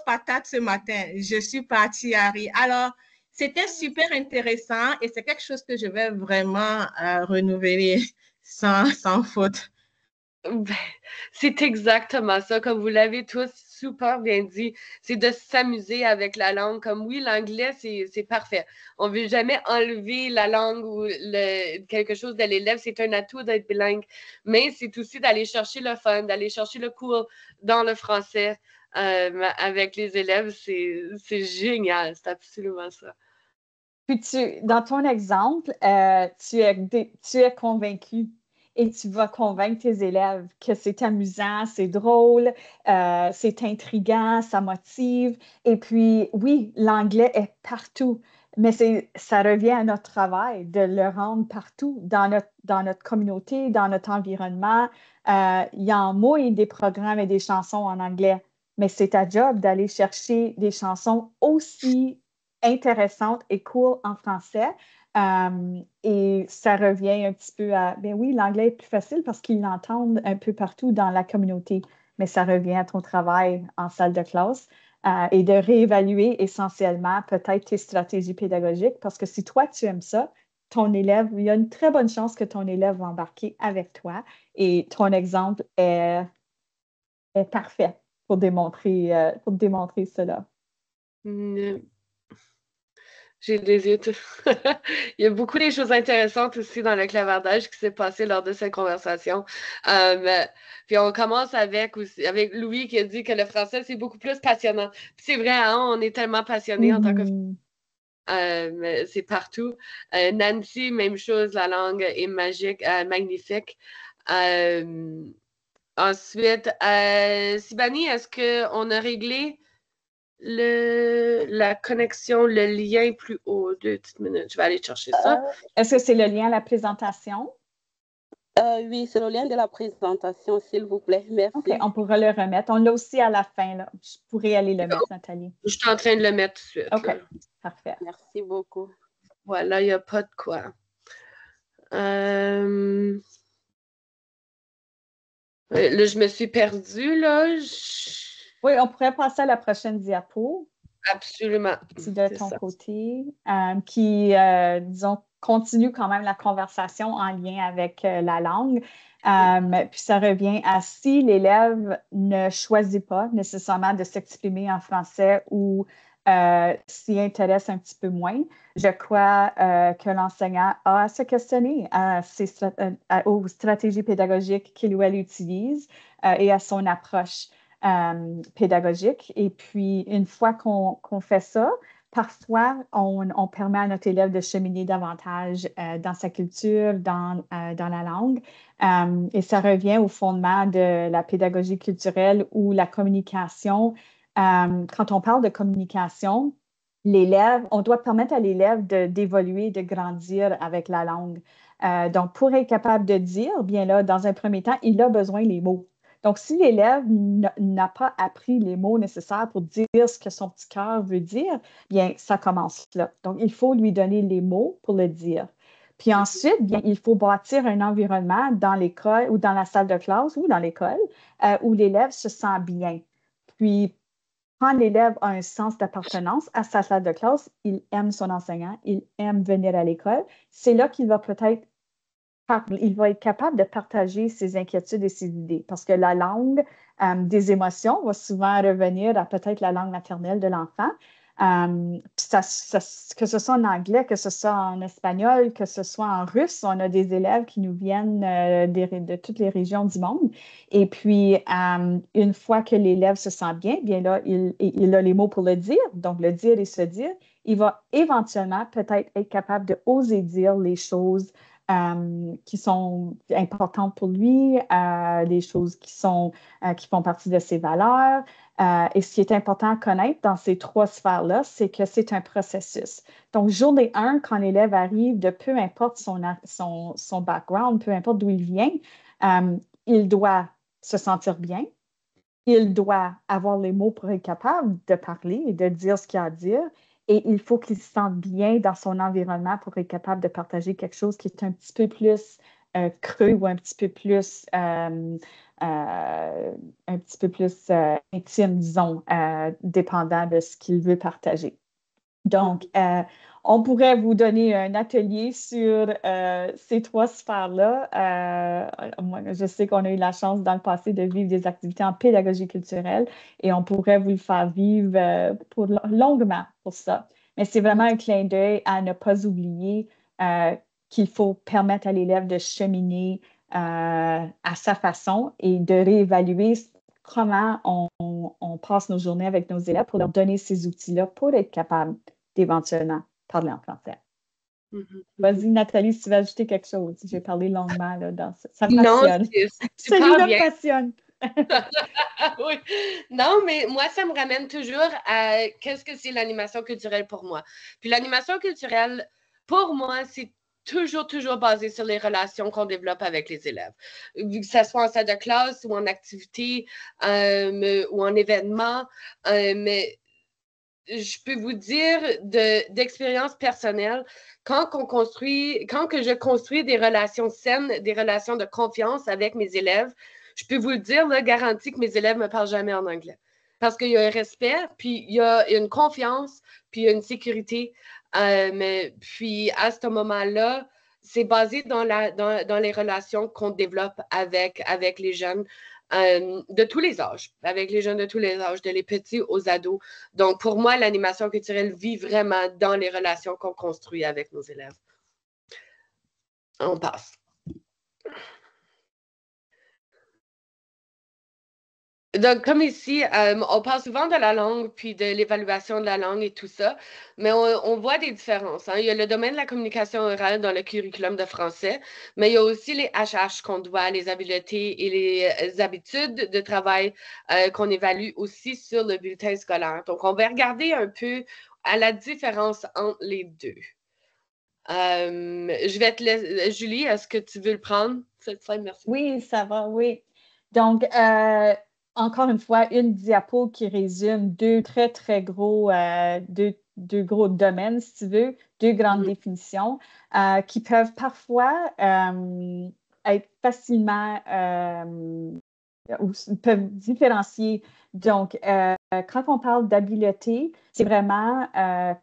patates ce matin. Je suis partie à rire. Alors, c'était super intéressant et c'est quelque chose que je vais vraiment renouveler sans faute. Ben, c'est exactement ça, comme vous l'avez tous super bien dit, c'est de s'amuser avec la langue. Comme oui, l'anglais, c'est parfait. On ne veut jamais enlever la langue ou quelque chose de l'élève, c'est un atout d'être bilingue, mais c'est aussi d'aller chercher le fun, d'aller chercher le cool dans le français avec les élèves, c'est génial, c'est absolument ça. Puis dans ton exemple, tu es convaincu et tu vas convaincre tes élèves que c'est amusant, c'est drôle, c'est intriguant, ça motive. Et puis, oui, l'anglais est partout, mais ça revient à notre travail de le rendre partout dans notre communauté, dans notre environnement. Il y a en mots et des programmes et des chansons en anglais, mais c'est ta job d'aller chercher des chansons aussi intéressante et cool en français. Et ça revient un petit peu à, ben oui, l'anglais est plus facile parce qu'ils l'entendent un peu partout dans la communauté, mais ça revient à ton travail en salle de classe et de réévaluer essentiellement peut-être tes stratégies pédagogiques parce que si toi, tu aimes ça, ton élève, il y a une très bonne chance que ton élève va embarquer avec toi et ton exemple est parfait pour démontrer cela. J'ai des études. Il y a beaucoup de choses intéressantes aussi dans le clavardage qui s'est passé lors de cette conversation. Puis on commence avec Louis qui a dit que le français, c'est beaucoup plus passionnant. Puis c'est vrai, hein, on est tellement passionnés en tant que c'est partout. Nancy, même chose, la langue est magique, magnifique. Ensuite, Sibani, est-ce qu'on a réglé la connexion, le lien plus haut? 2 petites minutes, je vais aller chercher ça. Est-ce que c'est le lien à la présentation? Oui, c'est le lien de la présentation, s'il vous plaît. Merci. OK, on pourra le remettre. On l'a aussi à la fin. Là. Je pourrais aller le mettre, Nathalie. Je suis en train de le mettre tout de suite. OK, là. parfait. Merci beaucoup. Voilà, il n'y a pas de quoi. Là, je me suis perdue, là. Oui, on pourrait passer à la prochaine diapo. Absolument. C'est de ton côté, qui, disons, continue quand même la conversation en lien avec la langue. Puis ça revient à si l'élève ne choisit pas nécessairement de s'exprimer en français ou s'y intéresse un petit peu moins, je crois que l'enseignant a à se questionner aux stratégies pédagogiques qu'il ou elle utilise et à son approche pédagogique. Et puis, une fois qu'on fait ça, parfois, on permet à notre élève de cheminer davantage dans sa culture, dans la langue. Et ça revient au fondement de la pédagogie culturelle ou la communication. Quand on parle de communication, on doit permettre à l'élève d'évoluer, de grandir avec la langue. Donc, pour être capable de dire, bien là, dans un premier temps, il a besoin des mots. Donc, si l'élève n'a pas appris les mots nécessaires pour dire ce que son petit cœur veut dire, bien, ça commence là. Donc, il faut lui donner les mots pour le dire. Puis ensuite, bien, il faut bâtir un environnement dans l'école ou dans la salle de classe ou dans l'école où l'élève se sent bien. Puis, quand l'élève a un sens d'appartenance à sa salle de classe, il aime son enseignant, il aime venir à l'école, c'est là qu'il va peut-être il va être capable de partager ses inquiétudes et ses idées parce que la langue des émotions va souvent revenir à peut-être la langue maternelle de l'enfant. Que ce soit en anglais, que ce soit en espagnol, que ce soit en russe, on a des élèves qui nous viennent de toutes les régions du monde. Et puis, une fois que l'élève se sent bien là, il a les mots pour le dire, donc le dire et se dire, il va éventuellement peut-être être capable de oser dire les choses qui sont importantes pour lui, des choses qui font partie de ses valeurs. Et ce qui est important à connaître dans ces 3 sphères-là, c'est que c'est un processus. Donc, journée 1, quand l'élève arrive, de peu importe son background, peu importe d'où il vient, il doit se sentir bien, il doit avoir les mots pour être capable de parler et de dire ce qu'il a à dire. Et il faut qu'il se sente bien dans son environnement pour être capable de partager quelque chose qui est un petit peu plus creux ou un petit peu plus intime, disons, dépendant de ce qu'il veut partager. Donc, on pourrait vous donner un atelier sur ces 3 sphères-là. Moi, je sais qu'on a eu la chance dans le passé de vivre des activités en pédagogie culturelle et on pourrait vous le faire vivre longuement pour ça. Mais c'est vraiment un clin d'œil à ne pas oublier qu'il faut permettre à l'élève de cheminer à sa façon et de réévaluer comment on passe nos journées avec nos élèves pour leur donner ces outils-là pour être capable d'éventuellement parler en français. Vas-y, Nathalie, si tu veux ajouter quelque chose. J'ai parlé longuement là, dans ça. Ça me passionne. Non, Celui-là me passionne. Oui. Non, mais moi, ça me ramène toujours à qu'est-ce que c'est l'animation culturelle pour moi. Puis l'animation culturelle, pour moi, c'est toujours basé sur les relations qu'on développe avec les élèves. Que ce soit en salle de classe ou en activité ou en événement. Mais je peux vous dire d'expérience personnelle, quand que je construis des relations saines, des relations de confiance avec mes élèves, je peux vous le dire, là, garantie que mes élèves ne me parlent jamais en anglais. Parce qu'il y a un respect, puis il y a une confiance, puis il y a une sécurité. Puis à ce moment-là, c'est basé dans les relations qu'on développe avec les jeunes. De tous les âges, avec les jeunes de tous les âges, de les petits aux ados. Donc, pour moi, l'animation culturelle vit vraiment dans les relations qu'on construit avec nos élèves. On passe. Donc, comme ici, on parle souvent de la langue, puis de l'évaluation de la langue et tout ça, mais on voit des différences. Hein. Il y a le domaine de la communication orale dans le curriculum de français, mais il y a aussi les HH qu'on doit, les habiletés et les habitudes de travail qu'on évalue aussi sur le bulletin scolaire. Donc, on va regarder un peu à la différence entre les deux. Je vais te laisser. Julie, est-ce que tu veux le prendre, cette slide? Merci. Oui, ça va, oui. Donc, encore une fois, une diapo qui résume deux très gros, deux gros domaines, si tu veux, 2 grandes définitions qui peuvent parfois être facilement ou peuvent différencier. Donc, quand on parle d'habileté, c'est vraiment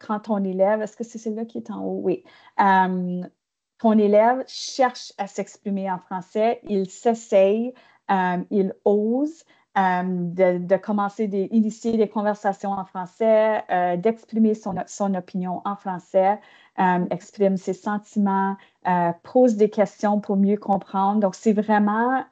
quand ton élève, est-ce que c'est celle-là qui est en haut? Oui. Ton élève cherche à s'exprimer en français, il s'essaye, il ose de commencer d'initier des conversations en français, d'exprimer son opinion en français, exprime ses sentiments, pose des questions pour mieux comprendre. Donc, c'est vraiment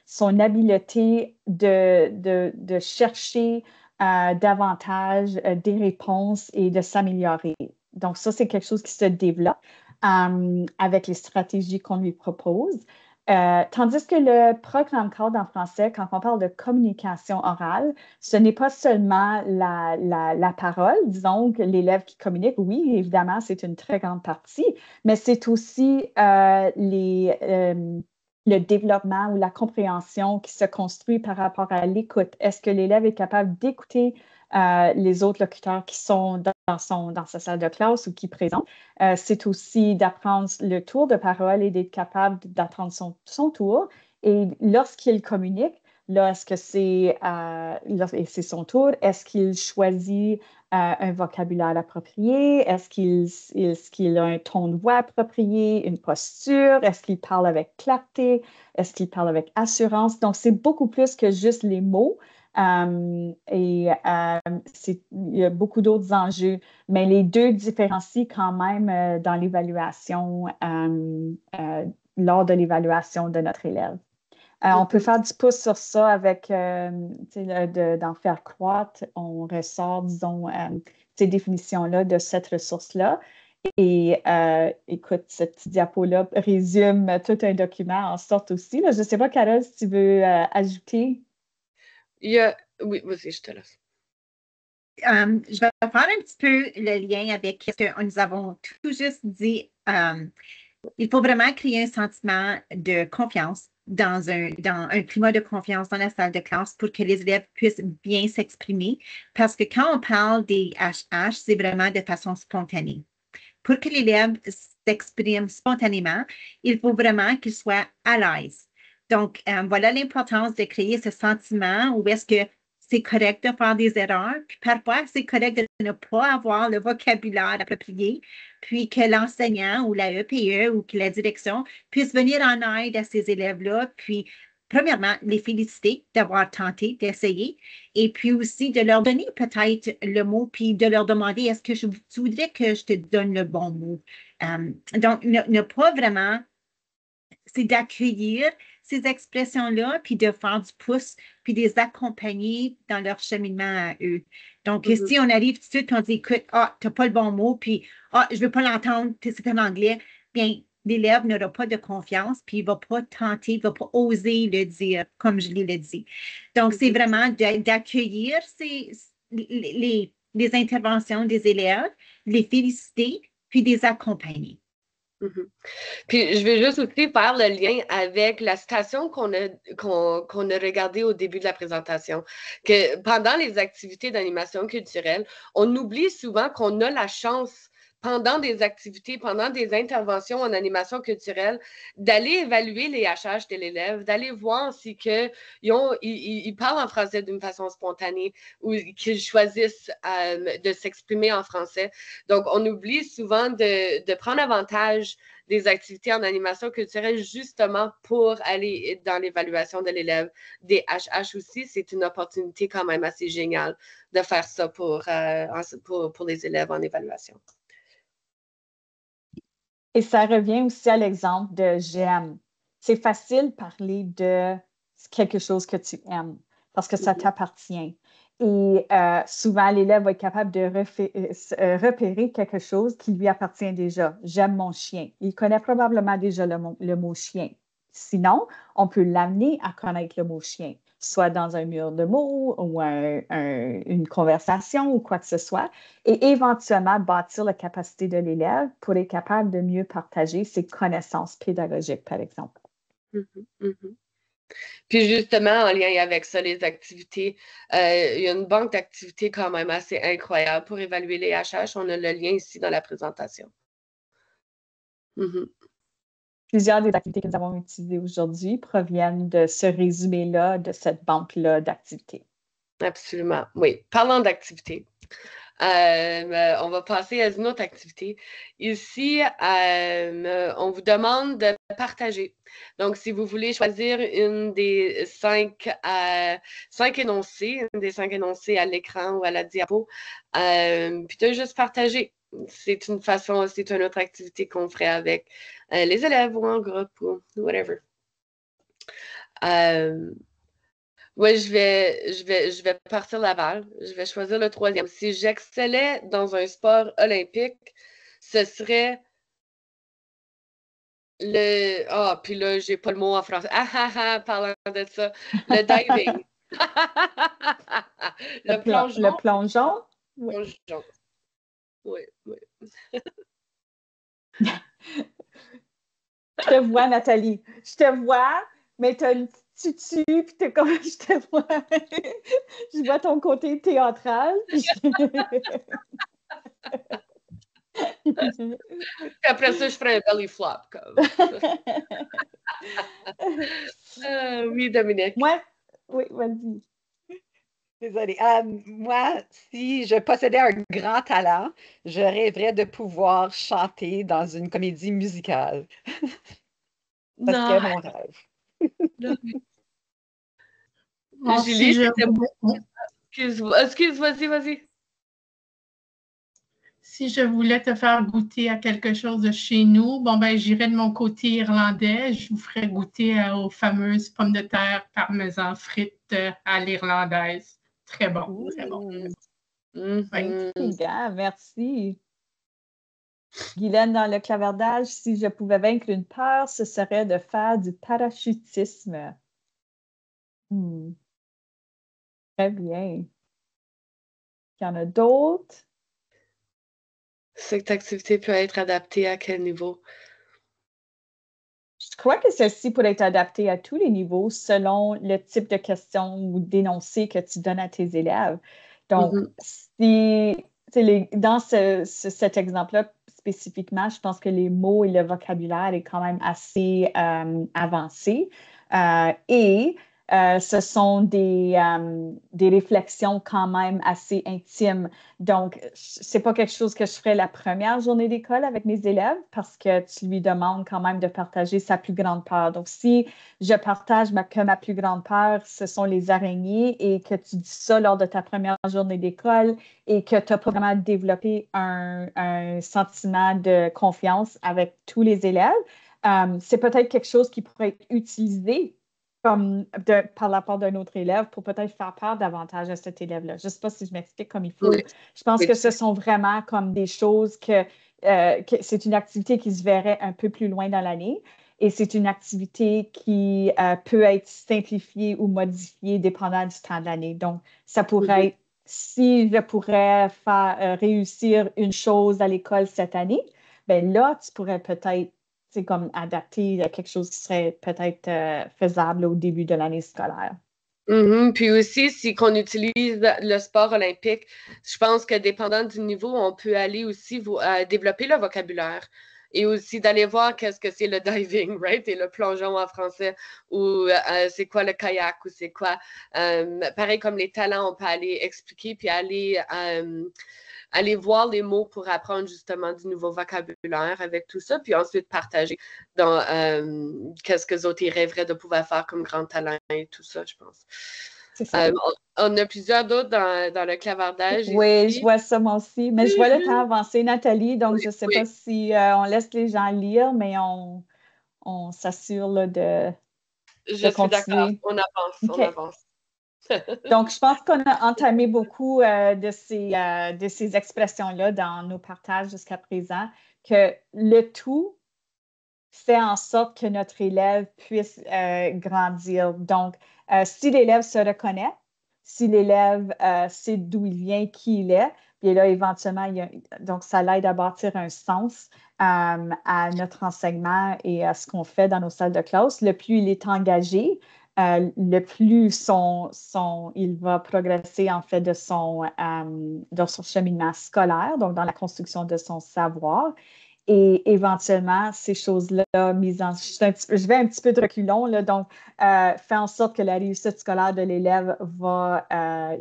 son habileté de chercher davantage des réponses et de s'améliorer. Donc, ça, c'est quelque chose qui se développe avec les stratégies qu'on lui propose. Tandis que le programme cadre en français, quand on parle de communication orale, ce n'est pas seulement la parole, disons que l'élève qui communique, oui, évidemment, c'est une très grande partie, mais c'est aussi le développement ou la compréhension qui se construit par rapport à l'écoute. Est-ce que l'élève est capable d'écouter les autres locuteurs qui sont dans sa salle de classe ou qui présentent? C'est aussi d'apprendre le tour de parole et d'être capable d'apprendre son tour. Et lorsqu'il communique, là, est-ce que c'est son tour? Est-ce qu'il choisit un vocabulaire approprié? Est-ce qu'il a un ton de voix approprié, une posture? Est-ce qu'il parle avec clarté? Est-ce qu'il parle avec assurance? Donc, c'est beaucoup plus que juste les mots. Il y a beaucoup d'autres enjeux, mais les deux différencient quand même dans l'évaluation, lors de l'évaluation de notre élève. On peut faire du pouce sur ça avec d'en faire croître. On ressort, disons, ces définitions-là de cette ressource-là. Et écoute, cette petite diapo-là résume tout un document en sorte aussi. Là. Je ne sais pas, Carole, si tu veux ajouter. Oui, vas-y, je te laisse. Je vais faire un petit peu le lien avec ce que nous avons tout juste dit. Il faut vraiment créer un sentiment de confiance dans un climat de confiance dans la salle de classe pour que les élèves puissent bien s'exprimer. Parce que quand on parle des HH, c'est vraiment de façon spontanée. Pour que l'élève s'exprime spontanément, il faut vraiment qu'il soit à l'aise. Donc, voilà l'importance de créer ce sentiment où est-ce que c'est correct de faire des erreurs, puis parfois c'est correct de ne pas avoir le vocabulaire approprié, puis que l'enseignant ou la EPE ou que la direction puisse venir en aide à ces élèves-là, puis premièrement, les féliciter d'avoir tenté, d'essayer, et puis aussi de leur donner peut-être le mot, puis de leur demander, est-ce que tu voudrais que je te donne le bon mot? Donc, ne pas vraiment, c'est d'accueillir ces expressions-là, puis de faire du pouce, puis de les accompagner dans leur cheminement à eux. Donc, si on arrive tout de suite, on dit, écoute, tu n'as pas le bon mot, puis je ne veux pas l'entendre, c'est en anglais, bien, l'élève n'aura pas de confiance, puis il ne va pas tenter, il ne va pas oser le dire, comme je l'ai dit. Donc, c'est vraiment d'accueillir les interventions des élèves, les féliciter, puis les accompagner. Puis je vais juste aussi faire le lien avec la citation qu'on a regardée au début de la présentation, que pendant les activités d'animation culturelle, on oublie souvent qu'on a la chance pendant des activités, pendant des interventions en animation culturelle, d'aller évaluer les HH de l'élève, d'aller voir si ils parlent en français d'une façon spontanée ou qu'ils choisissent de s'exprimer en français. Donc, on oublie souvent de prendre avantage des activités en animation culturelle justement pour aller dans l'évaluation de l'élève. Des HH aussi, c'est une opportunité quand même assez géniale de faire ça pour les élèves en évaluation. Et ça revient aussi à l'exemple de j'aime. C'est facile de parler de quelque chose que tu aimes parce que ça t'appartient. Et souvent, l'élève va être capable de repérer quelque chose qui lui appartient déjà. J'aime mon chien. Il connaît probablement déjà le mot chien. Sinon, on peut l'amener à connaître le mot chien, soit dans un mur de mots ou une conversation ou quoi que ce soit, et éventuellement bâtir la capacité de l'élève pour être capable de mieux partager ses connaissances pédagogiques, par exemple. Puis justement, en lien avec ça, les activités, il y a une banque d'activités quand même assez incroyable pour évaluer les HH. On a le lien ici dans la présentation. Plusieurs des activités que nous avons utilisées aujourd'hui proviennent de ce résumé-là, de cette banque-là d'activités. Absolument, oui. Parlant d'activités, on va passer à une autre activité. Ici, on vous demande de partager. Donc, si vous voulez choisir une des 5 énoncés, à l'écran ou à la diapo, puis de juste partager. C'est une autre activité qu'on ferait avec les élèves ou en groupe ou whatever. Oui, je vais partir la balle. Je vais choisir le 3e. Si j'excellais dans un sport olympique, ce serait puis là, j'ai pas le mot en français. Parlant de ça. Le diving. Le plongeon. Le plongeon? Oui. Plongeon. Oui. Je te vois, Nathalie. Je te vois, mais tu as une petite tutu, puis t'es comme, je te vois. Je vois ton côté théâtral. Après ça, je ferai un belly flop. Oui, Dominique. Oui, vas-y. Désolée. Moi, si je possédais un grand talent, je rêverais de pouvoir chanter dans une comédie musicale. Ça serait mon rêve. Julie, excuse, vas-y. Si je voulais te faire goûter à quelque chose de chez nous, j'irais de mon côté irlandais. Je vous ferais goûter aux fameuses pommes de terre parmesan frites à l'irlandaise. Très bon, très bon. Merci. Guylaine, dans le clavardage, si je pouvais vaincre une peur, ce serait de faire du parachutisme. Très bien. Il y en a d'autres? Cette activité peut être adaptée à quel niveau? crois que celle-ci pourrait être adaptée à tous les niveaux selon le type de questions ou d'énoncés que tu donnes à tes élèves. Donc, dans cet exemple-là, spécifiquement, je pense que les mots et le vocabulaire est quand même assez avancé. Ce sont des réflexions quand même assez intimes. Donc, c'est pas quelque chose que je ferais la première journée d'école avec mes élèves parce que tu lui demandes quand même de partager sa plus grande peur. Donc, si je partage que ma plus grande peur, ce sont les araignées et que tu dis ça lors de ta première journée d'école et que tu n'as pas vraiment développé un sentiment de confiance avec tous les élèves, c'est peut-être quelque chose qui pourrait être utilisé par la part d'un autre élève pour peut-être faire peur davantage à cet élève-là. Je ne sais pas si je m'explique comme il faut. Oui. Je pense que ce sont vraiment comme des choses que c'est une activité qui se verrait un peu plus loin dans l'année et c'est une activité qui peut être simplifiée ou modifiée dépendant du temps de l'année. Donc, ça pourrait être, si je pourrais faire réussir une chose à l'école cette année, bien là, tu pourrais peut-être c'est comme adapté à quelque chose qui serait peut-être faisable au début de l'année scolaire. Puis aussi, si on utilise le sport olympique, je pense que dépendant du niveau, on peut aller aussi développer le vocabulaire et aussi d'aller voir qu'est-ce que c'est le diving, right? Et le plongeon en français, ou c'est quoi le kayak, ou c'est quoi. Pareil comme les talents, on peut aller expliquer puis aller voir les mots pour apprendre justement du nouveau vocabulaire avec tout ça, puis ensuite partager dans qu'est-ce que Zotey rêverait de pouvoir faire comme grand talent et tout ça, je pense. C'est ça. On a plusieurs d'autres dans le clavardage. Oui, ici. je vois ça moi aussi. Mais je vois le temps avancer, Nathalie, donc je ne sais pas si on laisse les gens lire, mais on s'assure de Je suis d'accord. continuer. On avance, OK. on avance. Donc, je pense qu'on a entamé beaucoup de ces expressions-là dans nos partages jusqu'à présent, que le tout fait en sorte que notre élève puisse grandir. Donc, si l'élève se reconnaît, si l'élève sait d'où il vient, qui il est, puis là, éventuellement, donc ça l'aide à bâtir un sens à notre enseignement et à ce qu'on fait dans nos salles de classe. Le plus il est engagé, le plus il va progresser en fait dans son cheminement scolaire, donc dans la construction de son savoir. Et éventuellement, ces choses-là mises en... Je vais un petit peu de reculons, là, donc fait en sorte que la réussite scolaire de l'élève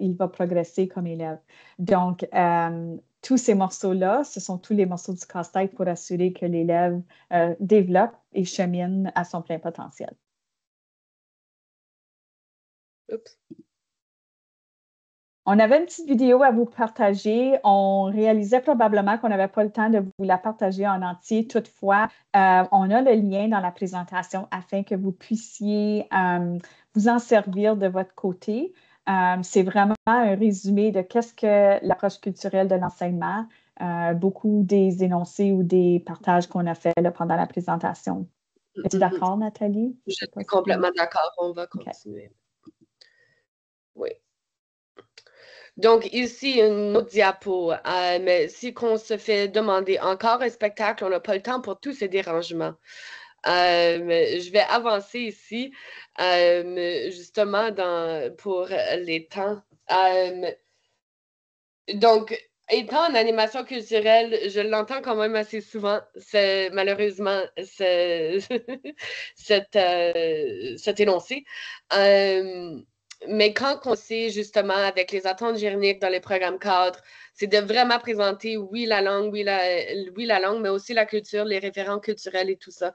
il va progresser comme élève. Donc, tous ces morceaux-là, ce sont tous les morceaux du casse-tête pour assurer que l'élève développe et chemine à son plein potentiel. Oups. On avait une petite vidéo à vous partager. On réalisait probablement qu'on n'avait pas le temps de vous la partager en entier. Toutefois, on a le lien dans la présentation afin que vous puissiez vous en servir de votre côté. C'est vraiment un résumé de qu'est-ce que l'approche culturelle de l'enseignement, beaucoup des énoncés ou des partages qu'on a fait là, pendant la présentation. Es-tu d'accord, Nathalie? Je suis complètement d'accord. On va continuer. Oui. Donc, ici, une autre diapo. Mais si on se fait demander encore un spectacle, on n'a pas le temps pour tous ces dérangements. Je vais avancer ici, justement, pour les temps. Donc, étant en animation culturelle, je l'entends quand même assez souvent, malheureusement, cet énoncé. Mais quand on sait justement avec les attentes géniques dans les programmes cadres, c'est de vraiment présenter, oui, la langue, oui, la langue, mais aussi la culture, les référents culturels et tout ça.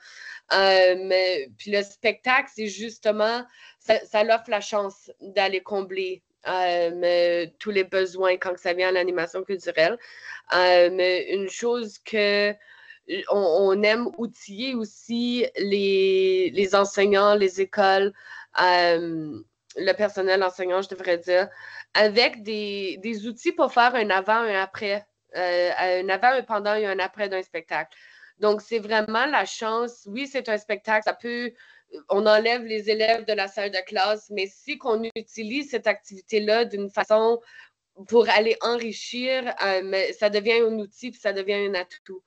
Puis le spectacle, c'est justement, ça offre la chance d'aller combler tous les besoins quand ça vient à l'animation culturelle. Mais une chose que on aime outiller aussi les enseignants, les écoles, le personnel enseignant, je devrais dire, avec des outils pour faire un avant, un après, un avant, un pendant et un après d'un spectacle. Donc, c'est vraiment la chance. Oui, c'est un spectacle, on enlève les élèves de la salle de classe, mais si on utilise cette activité-là d'une façon pour aller enrichir, ça devient un outil puis ça devient un atout.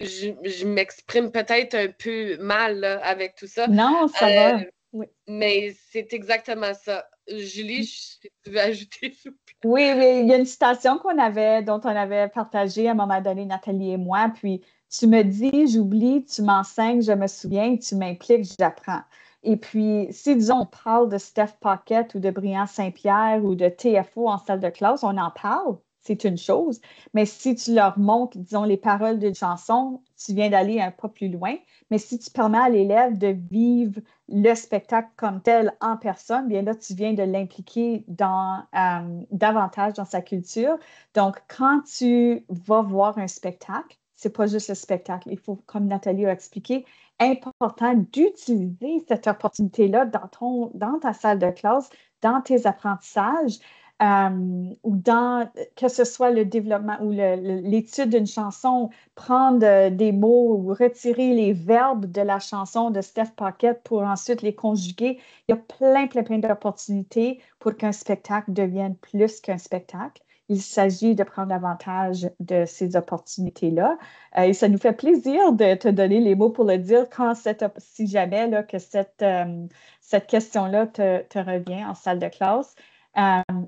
je m'exprime peut-être un peu mal là, avec tout ça. Non, ça va. Oui. Mais c'est exactement ça. Julie, si tu veux ajouter, s'il vous plaît. Oui, il y a une citation dont on avait partagé à un moment donné, Nathalie et moi, puis tu me dis, j'oublie, tu m'enseignes, je me souviens, tu m'impliques, j'apprends. Et puis, si, disons, on parle de Steph Paquette ou de Brian Saint-Pierre ou de TFO en salle de classe, on en parle, c'est une chose. Mais si tu leur montres, disons, les paroles d'une chanson, tu viens d'aller un pas plus loin. Mais si tu permets à l'élève de vivre le spectacle comme tel en personne, bien là, tu viens de l'impliquer davantage dans sa culture. Donc, quand tu vas voir un spectacle, c'est pas juste le spectacle. Il faut, comme Nathalie a expliqué, important d'utiliser cette opportunité-là dans ta salle de classe, dans tes apprentissages, ou que ce soit le développement ou l'étude d'une chanson, prendre des mots ou retirer les verbes de la chanson de Steph Paquette pour ensuite les conjuguer. Il y a plein d'opportunités pour qu'un spectacle devienne plus qu'un spectacle. Il s'agit de prendre avantage de ces opportunités-là. Et ça nous fait plaisir de te donner les mots pour le dire si jamais là, que cette question-là te revient en salle de classe.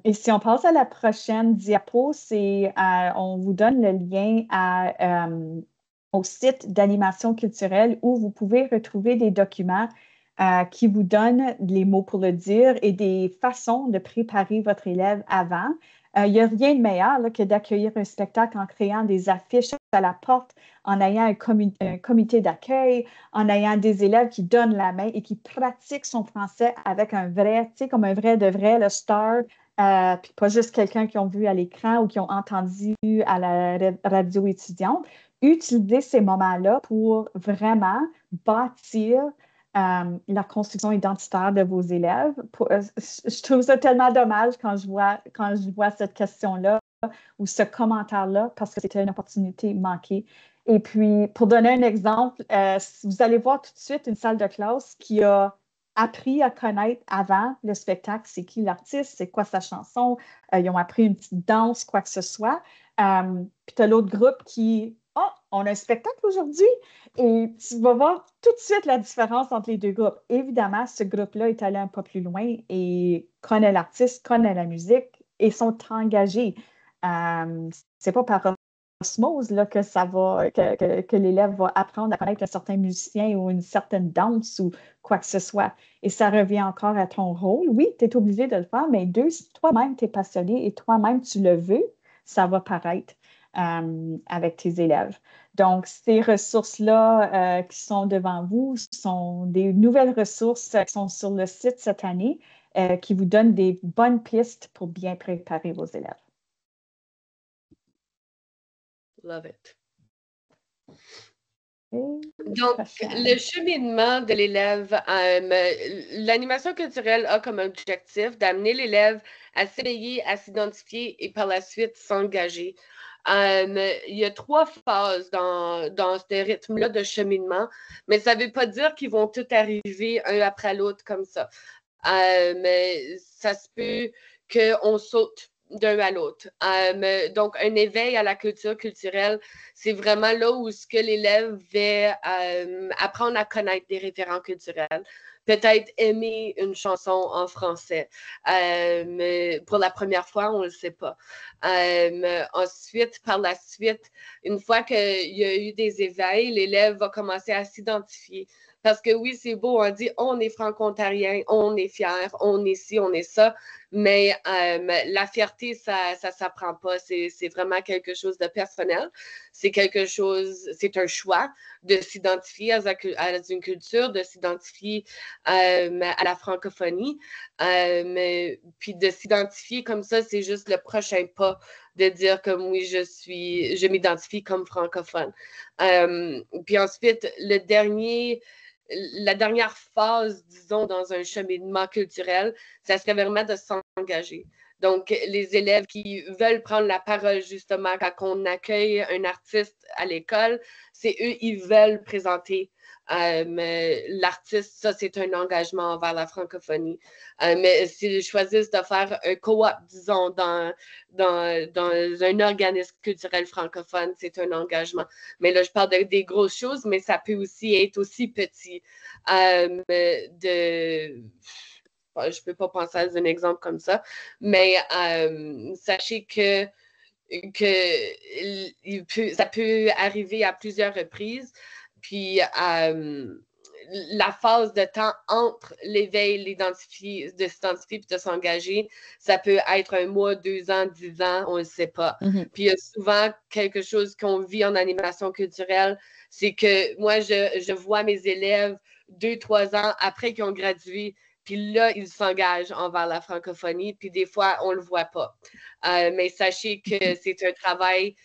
Et si on passe à la prochaine diapo, on vous donne le lien au site d'animation culturelle où vous pouvez retrouver des documents qui vous donnent les mots pour le dire et des façons de préparer votre élève avant. Il n'y a rien de meilleur là, que d'accueillir un spectacle en créant des affiches à la porte, en ayant un comité d'accueil, en ayant des élèves qui donnent la main et qui pratiquent son français avec un vrai, tu sais, comme un vrai de vrai, le star, puis pas juste quelqu'un qu'ils ont vu à l'écran ou qui ont entendu à la radio étudiante. Utilisez ces moments-là pour vraiment bâtir la construction identitaire de vos élèves. Je trouve ça tellement dommage quand je vois cette question-là ou ce commentaire-là parce que c'était une opportunité manquée. Et puis, pour donner un exemple, vous allez voir tout de suite une salle de classe qui a appris à connaître avant le spectacle, c'est qui l'artiste, c'est quoi sa chanson, ils ont appris une petite danse, quoi que ce soit. Puis tu as l'autre groupe qui, on a un spectacle aujourd'hui, et tu vas voir tout de suite la différence entre les deux groupes. Évidemment, ce groupe-là est allé un peu plus loin et connaît l'artiste, connaît la musique et sont engagés. C'est pas par osmose là, que l'élève va apprendre à connaître un certain musicien ou une certaine danse ou quoi que ce soit. Et ça revient encore à ton rôle. Oui, tu es obligé de le faire, mais si toi-même tu es passionné et toi-même tu le veux, ça va paraître avec tes élèves. Donc, ces ressources-là qui sont devant vous sont des nouvelles ressources qui sont sur le site cette année qui vous donnent des bonnes pistes pour bien préparer vos élèves. Love it. Donc, le cheminement de l'élève, l'animation culturelle a comme objectif d'amener l'élève à s'éveiller, à s'identifier et par la suite s'engager. Il y a 3 phases dans ce rythme-là de cheminement, mais ça ne veut pas dire qu'ils vont tous arriver un après l'autre comme ça. Mais ça se peut qu'on saute d'un à l'autre. Donc, un éveil à la culture culturelle, c'est vraiment là où ce que l'élève va apprendre à connaître des référents culturels, peut-être aimer une chanson en français. Mais pour la première fois, on ne le sait pas. Ensuite, par la suite, une fois qu'il y a eu des éveils, l'élève va commencer à s'identifier. Parce que oui, c'est beau, on dit on est franco-ontarien, on est fier, on est ci, on est ça, mais la fierté, ça s'apprend pas. C'est vraiment quelque chose de personnel. C'est un choix de s'identifier à une culture, de s'identifier à la francophonie. Puis de s'identifier comme ça, c'est juste le prochain pas de dire comme oui, je m'identifie comme francophone. Puis ensuite, la dernière phase, disons, dans un cheminement culturel, ça serait vraiment de s'engager, Donc, les élèves qui veulent prendre la parole, justement, quand on accueille un artiste à l'école, c'est eux, ils veulent présenter l'artiste. Ça, c'est un engagement envers la francophonie. Mais s'ils choisissent de faire un co-op, disons, dans un organisme culturel francophone, c'est un engagement. Mais là, je parle des grosses choses, mais ça peut aussi être aussi petit. Je ne peux pas penser à un exemple comme ça, mais sachez que ça peut arriver à plusieurs reprises. Puis la phase de temps entre l'éveil, de s'identifier et de s'engager, ça peut être 1 mois, 2 ans, 10 ans, on ne le sait pas. Puis il y a souvent quelque chose qu'on vit en animation culturelle, c'est que moi, je vois mes élèves 2, 3 ans après qu'ils ont gradué, puis là, ils s'engagent envers la francophonie, puis des fois, on ne le voit pas. Mais sachez que c'est un travail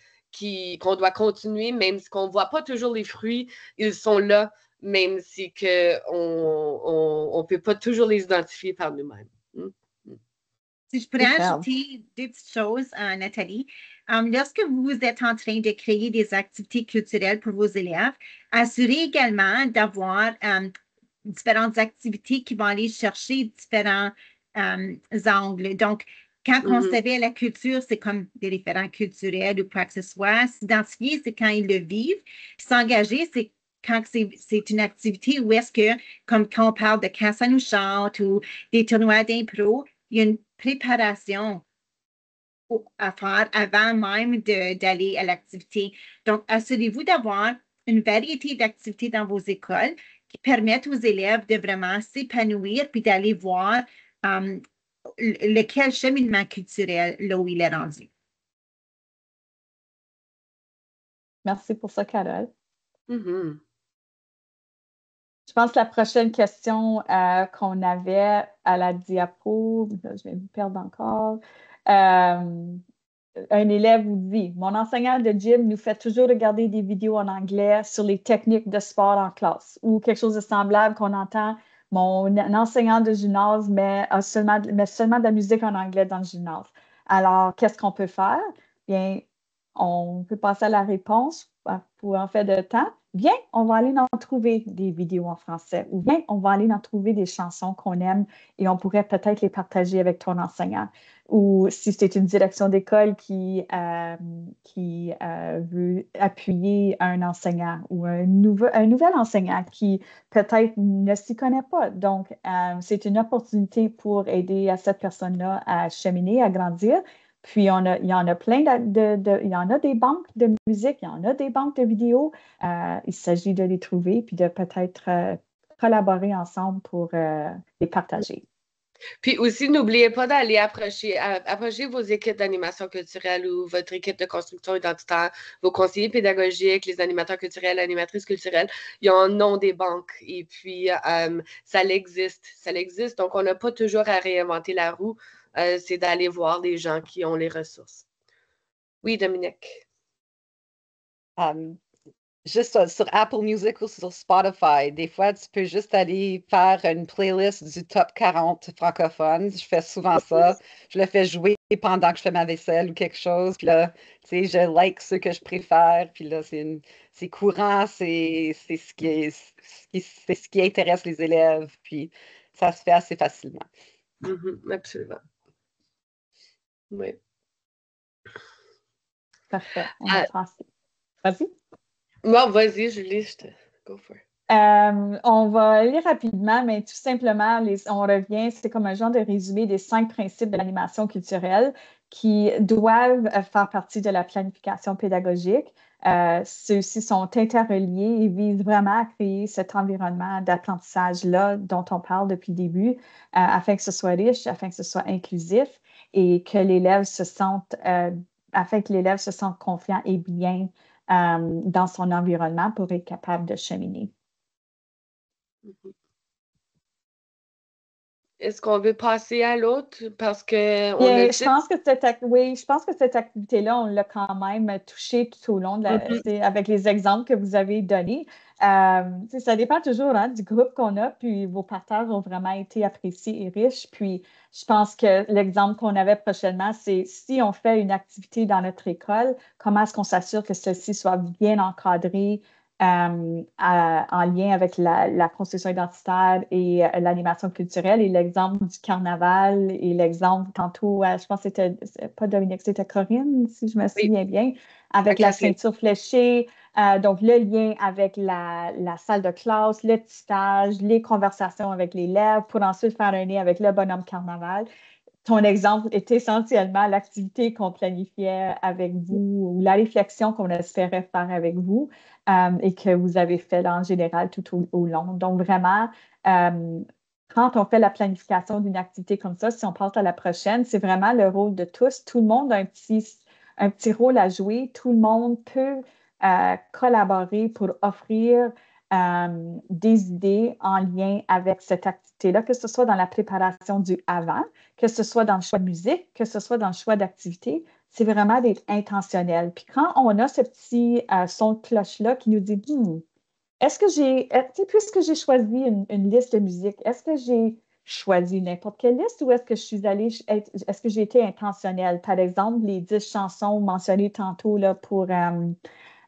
qu'on doit continuer, même si on ne voit pas toujours les fruits, ils sont là, même si on ne peut pas toujours les identifier par nous-mêmes. Si je pourrais ajouter 2 petites choses, Nathalie. Lorsque vous êtes en train de créer des activités culturelles pour vos élèves, assurez également d'avoir différentes activités qui vont aller chercher différents angles. Donc, quand on s'éveille à la culture, c'est comme des référents culturels ou quoi que ce soit. S'identifier, c'est quand ils le vivent. S'engager, c'est quand c'est une activité où est-ce que, comme quand on parle de Casse à nous chante ou des tournois d'impro, il y a une préparation à faire avant même d'aller à l'activité. Donc, assurez-vous d'avoir une variété d'activités dans vos écoles qui permettent aux élèves de vraiment s'épanouir puis d'aller voir lequel cheminement culturel là où il est rendu. Merci pour ça, Carole. Je pense que la prochaine question qu'on avait à la diapo, je vais vous perdre encore. Un élève vous dit, mon enseignant de gym nous fait toujours regarder des vidéos en anglais sur les techniques de sport en classe ou quelque chose de semblable qu'on entend. Mon enseignant de gymnase met seulement de la musique en anglais dans le gymnase. Alors, qu'est-ce qu'on peut faire? Bien, on peut passer à la réponse pour en fait de temps. Bien, on va aller en trouver des vidéos en français ou bien on va aller en trouver des chansons qu'on aime et on pourrait peut-être les partager avec ton enseignant. Ou si c'est une direction d'école qui veut appuyer un enseignant ou un nouvel enseignant qui peut-être ne s'y connaît pas. Donc, c'est une opportunité pour aider à cette personne-là à cheminer, à grandir. Puis, il y en a plein il y en a des banques de musique, il y en a des banques de vidéos. Il s'agit de les trouver puis de peut-être collaborer ensemble pour les partager. Puis aussi, n'oubliez pas d'aller approcher vos équipes d'animation culturelle ou votre équipe de construction identitaire, vos conseillers pédagogiques, les animateurs culturels, animatrices culturelles. Ils en ont des banques et puis ça existe. Donc, on n'a pas toujours à réinventer la roue. C'est d'aller voir les gens qui ont les ressources. Oui, Dominique. Juste sur Apple Music ou sur Spotify, des fois, tu peux juste aller faire une playlist du top 40 francophones. Je fais souvent ça. Je le fais jouer pendant que je fais ma vaisselle ou quelque chose. Puis là, tu sais, je like ceux que je préfère. Puis là, c'est courant, c'est ce qui intéresse les élèves. Puis ça se fait assez facilement. Absolument. Oui. Parfait. On va passer. Vas-y. Bon, vas-y, Julie, go for it. On va aller rapidement, mais tout simplement, on revient, c'est comme un genre de résumé des 5 principes de l'animation culturelle qui doivent faire partie de la planification pédagogique. Ceux-ci sont interreliés et visent vraiment à créer cet environnement d'apprentissage-là dont on parle depuis le début, afin que ce soit riche, afin que ce soit inclusif et que l'élève se sente, afin que l'élève se sente confiant et bien dans son environnement pour être capable de cheminer. Est-ce qu'on veut passer à l'autre? Parce que je pense que cette activité-là, on l'a quand même touchée tout au long avec les exemples que vous avez donnés. Ça dépend toujours du groupe qu'on a, puis vos partages ont vraiment été appréciés et riches. Puis je pense que l'exemple qu'on avait prochainement, c'est si on fait une activité dans notre école, comment est-ce qu'on s'assure que celle-ci soit bien encadrée en lien avec la construction identitaire et l'animation culturelle. Et l'exemple du carnaval et l'exemple tantôt, je pense que c'était pas Dominique, c'était Corinne, si je me souviens bien, avec la ceinture fléchée. Donc, le lien avec la salle de classe, le titage, les conversations avec l'élève pour ensuite faire un lien avec le bonhomme carnaval. Ton exemple est essentiellement l'activité qu'on planifiait avec vous ou la réflexion qu'on espérait faire avec vous et que vous avez fait là, en général tout au long. Donc, vraiment, quand on fait la planification d'une activité comme ça, si on passe à la prochaine, c'est vraiment le rôle de tous. Tout le monde a un petit rôle à jouer. Tout le monde peut collaborer pour offrir des idées en lien avec cette activité-là, que ce soit dans la préparation du avant, que ce soit dans le choix de musique, que ce soit dans le choix d'activité, c'est vraiment d'être intentionnel. Puis quand on a ce petit son de cloche-là qui nous dit est-ce que puisque j'ai choisi une liste de musique, est-ce que j'ai choisi n'importe quelle liste ou est-ce que est-ce que j'ai été intentionnelle? Par exemple, les 10 chansons mentionnées tantôt là, pour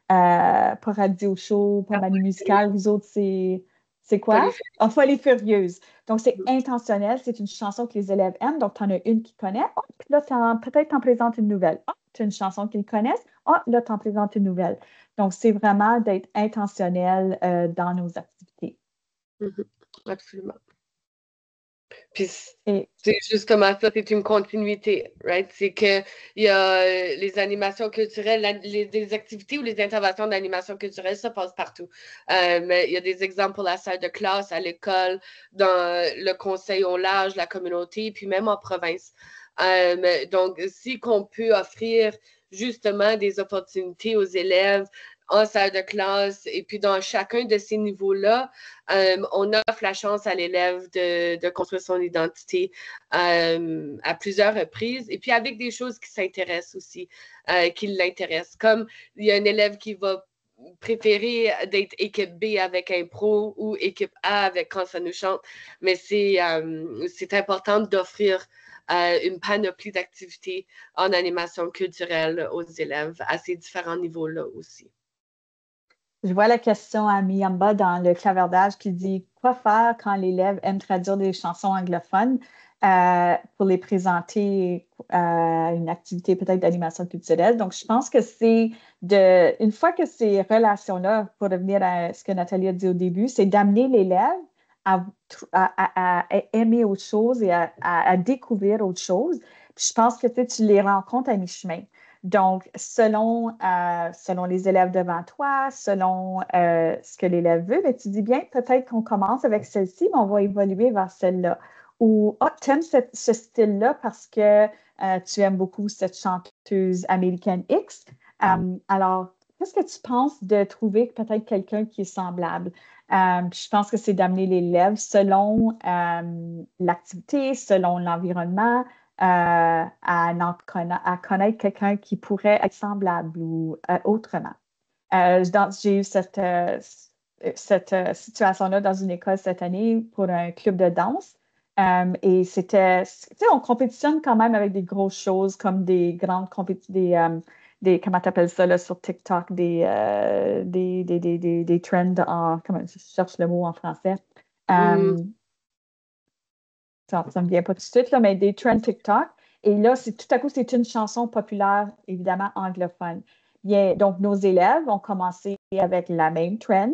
Radio Show, pour Manu Musical, vous autres, c'est quoi? Folie Furieuse. Donc, c'est intentionnel. C'est une chanson que les élèves aiment. Donc, tu en as une qu'ils connaissent. Puis là, peut-être tu en présentes une nouvelle. Tu as une chanson qu'ils connaissent. Là, tu en présentes une nouvelle. Donc, c'est vraiment d'être intentionnel dans nos activités. Absolument. Puis c'est justement ça, c'est une continuité, right? C'est qu'il y a les animations culturelles, les activités ou les interventions d'animation culturelle, ça passe partout. Mais il y a des exemples pour la salle de classe, à l'école, dans le conseil au large, la communauté, puis même en province. Donc, si qu'on peut offrir justement des opportunités aux élèves en salle de classe et puis dans chacun de ces niveaux-là, on offre la chance à l'élève de construire son identité à plusieurs reprises et puis avec des choses qui s'intéressent aussi, qui l'intéressent. Comme il y a un élève qui va préférer d'être équipe B avec impro ou équipe A avec quand ça nous chante, mais c'est important d'offrir une panoplie d'activités en animation culturelle aux élèves à ces différents niveaux-là aussi. Je vois la question à Miyamba dans le clavardage qui dit « Quoi faire quand l'élève aime traduire des chansons anglophones pour les présenter à une activité peut-être d'animation culturelle? » Donc, je pense que c'est une fois que ces relations-là, pour revenir à ce que Nathalie a dit au début, c'est d'amener l'élève à aimer autre chose et à découvrir autre chose. Puis je pense que tu les rencontres à mi-chemin. Donc, selon les élèves devant toi, selon ce que l'élève veut, mais tu dis bien, peut-être qu'on commence avec celle-ci, mais on va évoluer vers celle-là. Ou, tu aimes ce style-là parce que tu aimes beaucoup cette chanteuse américaine X. Alors, qu'est-ce que tu penses de trouver peut-être quelqu'un qui est semblable? Je pense que c'est d'amener l'élève selon l'activité, selon l'environnement, à connaître quelqu'un qui pourrait être semblable ou autrement. J'ai eu cette situation-là dans une école cette année pour un club de danse. Et c'était, on compétitionne quand même avec des grosses choses comme des grandes compétitions, comment tu appelles ça là, sur TikTok, des trends comment je cherche le mot en français. Ça ne me vient pas tout de suite, là, mais des trends TikTok. Et là, tout à coup, c'est une chanson populaire, évidemment, anglophone. Donc, nos élèves ont commencé avec la même trend.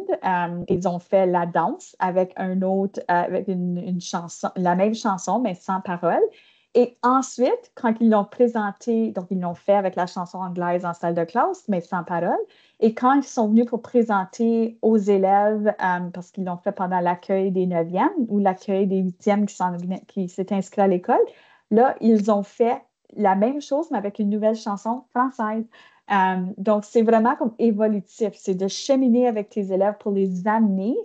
Ils ont fait la danse avec avec une chanson, la même chanson, mais sans parole. Et ensuite, quand ils l'ont présenté, donc ils l'ont fait avec la chanson anglaise en salle de classe, mais sans parole. Et quand ils sont venus pour présenter aux élèves, parce qu'ils l'ont fait pendant l'accueil des 9e ou l'accueil des 8e qui s'est inscrit à l'école, là, ils ont fait la même chose, mais avec une nouvelle chanson française. Donc, c'est vraiment comme évolutif. C'est de cheminer avec tes élèves pour les amener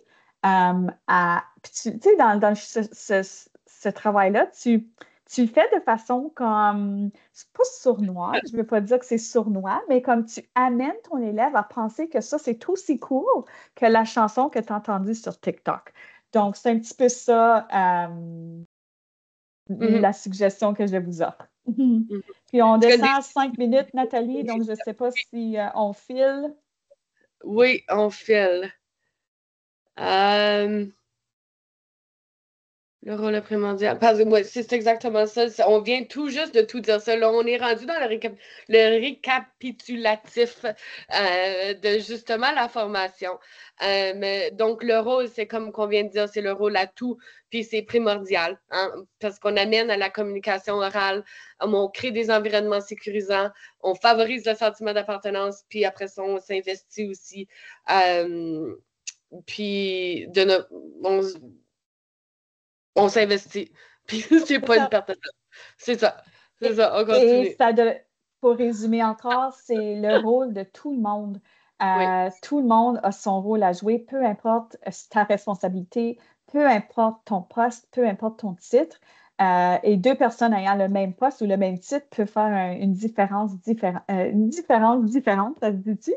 à... Tu sais, dans ce travail-là, tu tu le fais de façon comme, c'est pas sournois, je ne veux pas dire que c'est sournois, mais comme tu amènes ton élève à penser que ça, c'est aussi cool que la chanson que tu as entendue sur TikTok. Donc, c'est un petit peu ça, la suggestion que je vous offre. Puis, on descend à 5 minutes, Nathalie, donc je ne sais pas si on file. Oui, on file. Le rôle primordial. Pardonnez-moi, c'est exactement ça. On vient tout juste de tout dire ça. Là, on est rendu dans le récapitulatif de justement la formation. Donc, le rôle, c'est comme qu'on vient de dire, c'est le rôle à tout, puis c'est primordial, hein, parce qu'on amène à la communication orale, on crée des environnements sécurisants, on favorise le sentiment d'appartenance, puis après ça, on s'investit aussi. Puis, on s'investit. Puis c'est pas une perte de temps. C'est ça. C'est ça. On continue. Et pour résumer encore, c'est le rôle de tout le monde. Tout le monde a son rôle à jouer, peu importe ta responsabilité, peu importe ton poste, peu importe ton titre. Et deux personnes ayant le même poste ou le même titre peuvent faire une différence différente, ça se dit-tu?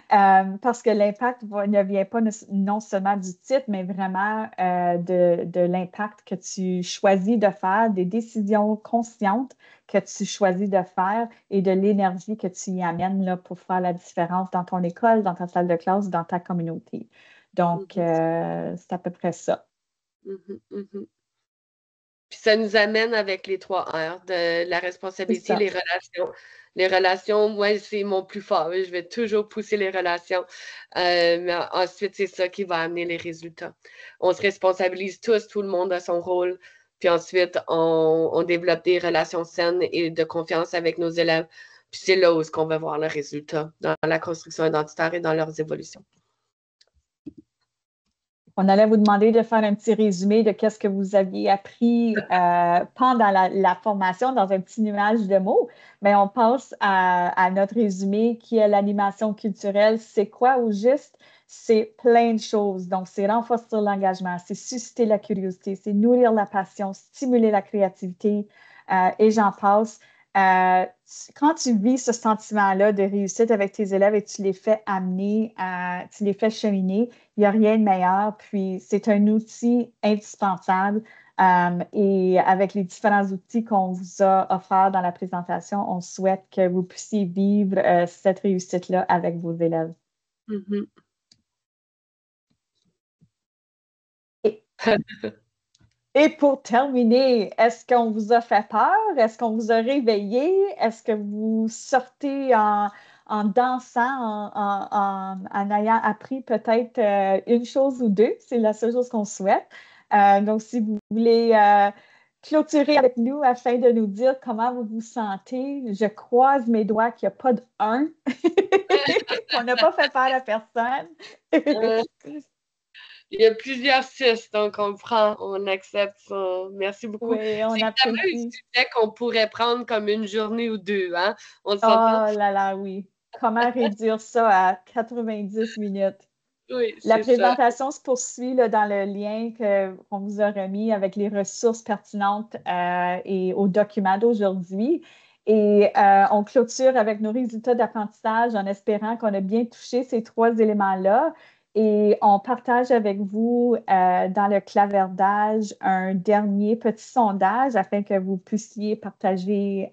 Parce que l'impact ne vient pas non seulement du titre, mais vraiment de l'impact que tu choisis de faire, des décisions conscientes que tu choisis de faire et de l'énergie que tu y amènes là, pour faire la différence dans ton école, dans ta salle de classe, dans ta communauté. Donc, c'est à peu près ça. Puis ça nous amène avec les 3 R, de la responsabilité, les relations. Les relations, moi, c'est mon plus fort. Je vais toujours pousser les relations. Mais ensuite, c'est ça qui va amener les résultats. On se responsabilise tous, tout le monde a son rôle. Puis ensuite, on développe des relations saines et de confiance avec nos élèves. Puis c'est là où est-ce qu'on va voir le résultat dans la construction identitaire et dans leurs évolutions. On allait vous demander de faire un petit résumé de qu'est-ce que vous aviez appris pendant la formation dans un petit nuage de mots. Mais on passe à notre résumé qui est l'animation culturelle. C'est quoi au juste? C'est plein de choses. Donc, c'est renforcer l'engagement, c'est susciter la curiosité, c'est nourrir la passion, stimuler la créativité et j'en passe. Quand tu vis ce sentiment-là de réussite avec tes élèves et tu les fais amener, tu les fais cheminer, il n'y a rien de meilleur. Puis, c'est un outil indispensable. Et avec les différents outils qu'on vous a offerts dans la présentation, on souhaite que vous puissiez vivre cette réussite-là avec vos élèves. Et pour terminer, est-ce qu'on vous a fait peur? Est-ce qu'on vous a réveillé? Est-ce que vous sortez en dansant, en ayant appris peut-être une chose ou deux? C'est la seule chose qu'on souhaite. Donc, si vous voulez clôturer avec nous afin de nous dire comment vous vous sentez, je croise mes doigts qu'il n'y a pas de 1, qu'on n'a pas fait peur à personne. Il y a plusieurs 6, donc on prend, on accepte ça. Merci beaucoup. Oui, on apprécie. C'est vraiment un sujet qu'on pourrait prendre comme une journée ou deux. Hein? Oh là là, oui. Comment réduire ça à 90 minutes? Oui, la présentation se poursuit là, dans le lien qu'on vous a remis avec les ressources pertinentes et au document d'aujourd'hui. Et on clôture avec nos résultats d'apprentissage en espérant qu'on a bien touché ces 3 éléments-là. Et on partage avec vous dans le clavardage un dernier petit sondage afin que vous puissiez partager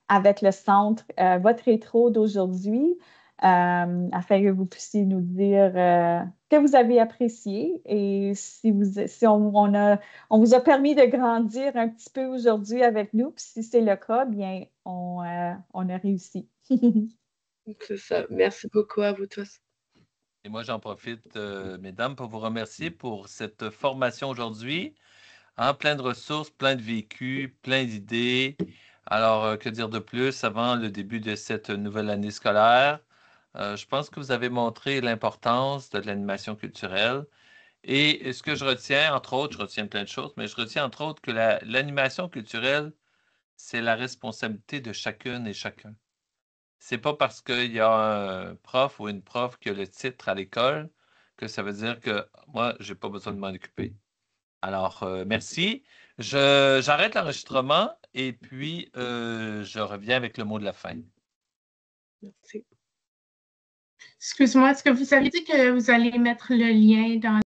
avec le centre votre rétro d'aujourd'hui afin que vous puissiez nous dire que vous avez apprécié et si on vous a permis de grandir un petit peu aujourd'hui avec nous. Puis si c'est le cas, bien, on a réussi. C'est ça. Merci beaucoup à vous tous. Et moi, j'en profite, mesdames, pour vous remercier pour cette formation aujourd'hui. Hein, plein de ressources, plein de vécus, plein d'idées. Alors, que dire de plus avant le début de cette nouvelle année scolaire? Je pense que vous avez montré l'importance de l'animation culturelle. Et ce que je retiens, entre autres, je retiens plein de choses, mais je retiens entre autres que l'animation culturelle, c'est la responsabilité de chacune et chacun. C'est pas parce qu'il y a un prof ou une prof qui a le titre à l'école que ça veut dire que moi, j'ai pas besoin de m'en occuper. Alors, merci. J'arrête l'enregistrement et puis je reviens avec le mot de la fin. Merci. Excuse-moi, est-ce que vous avez dit que vous allez mettre le lien dans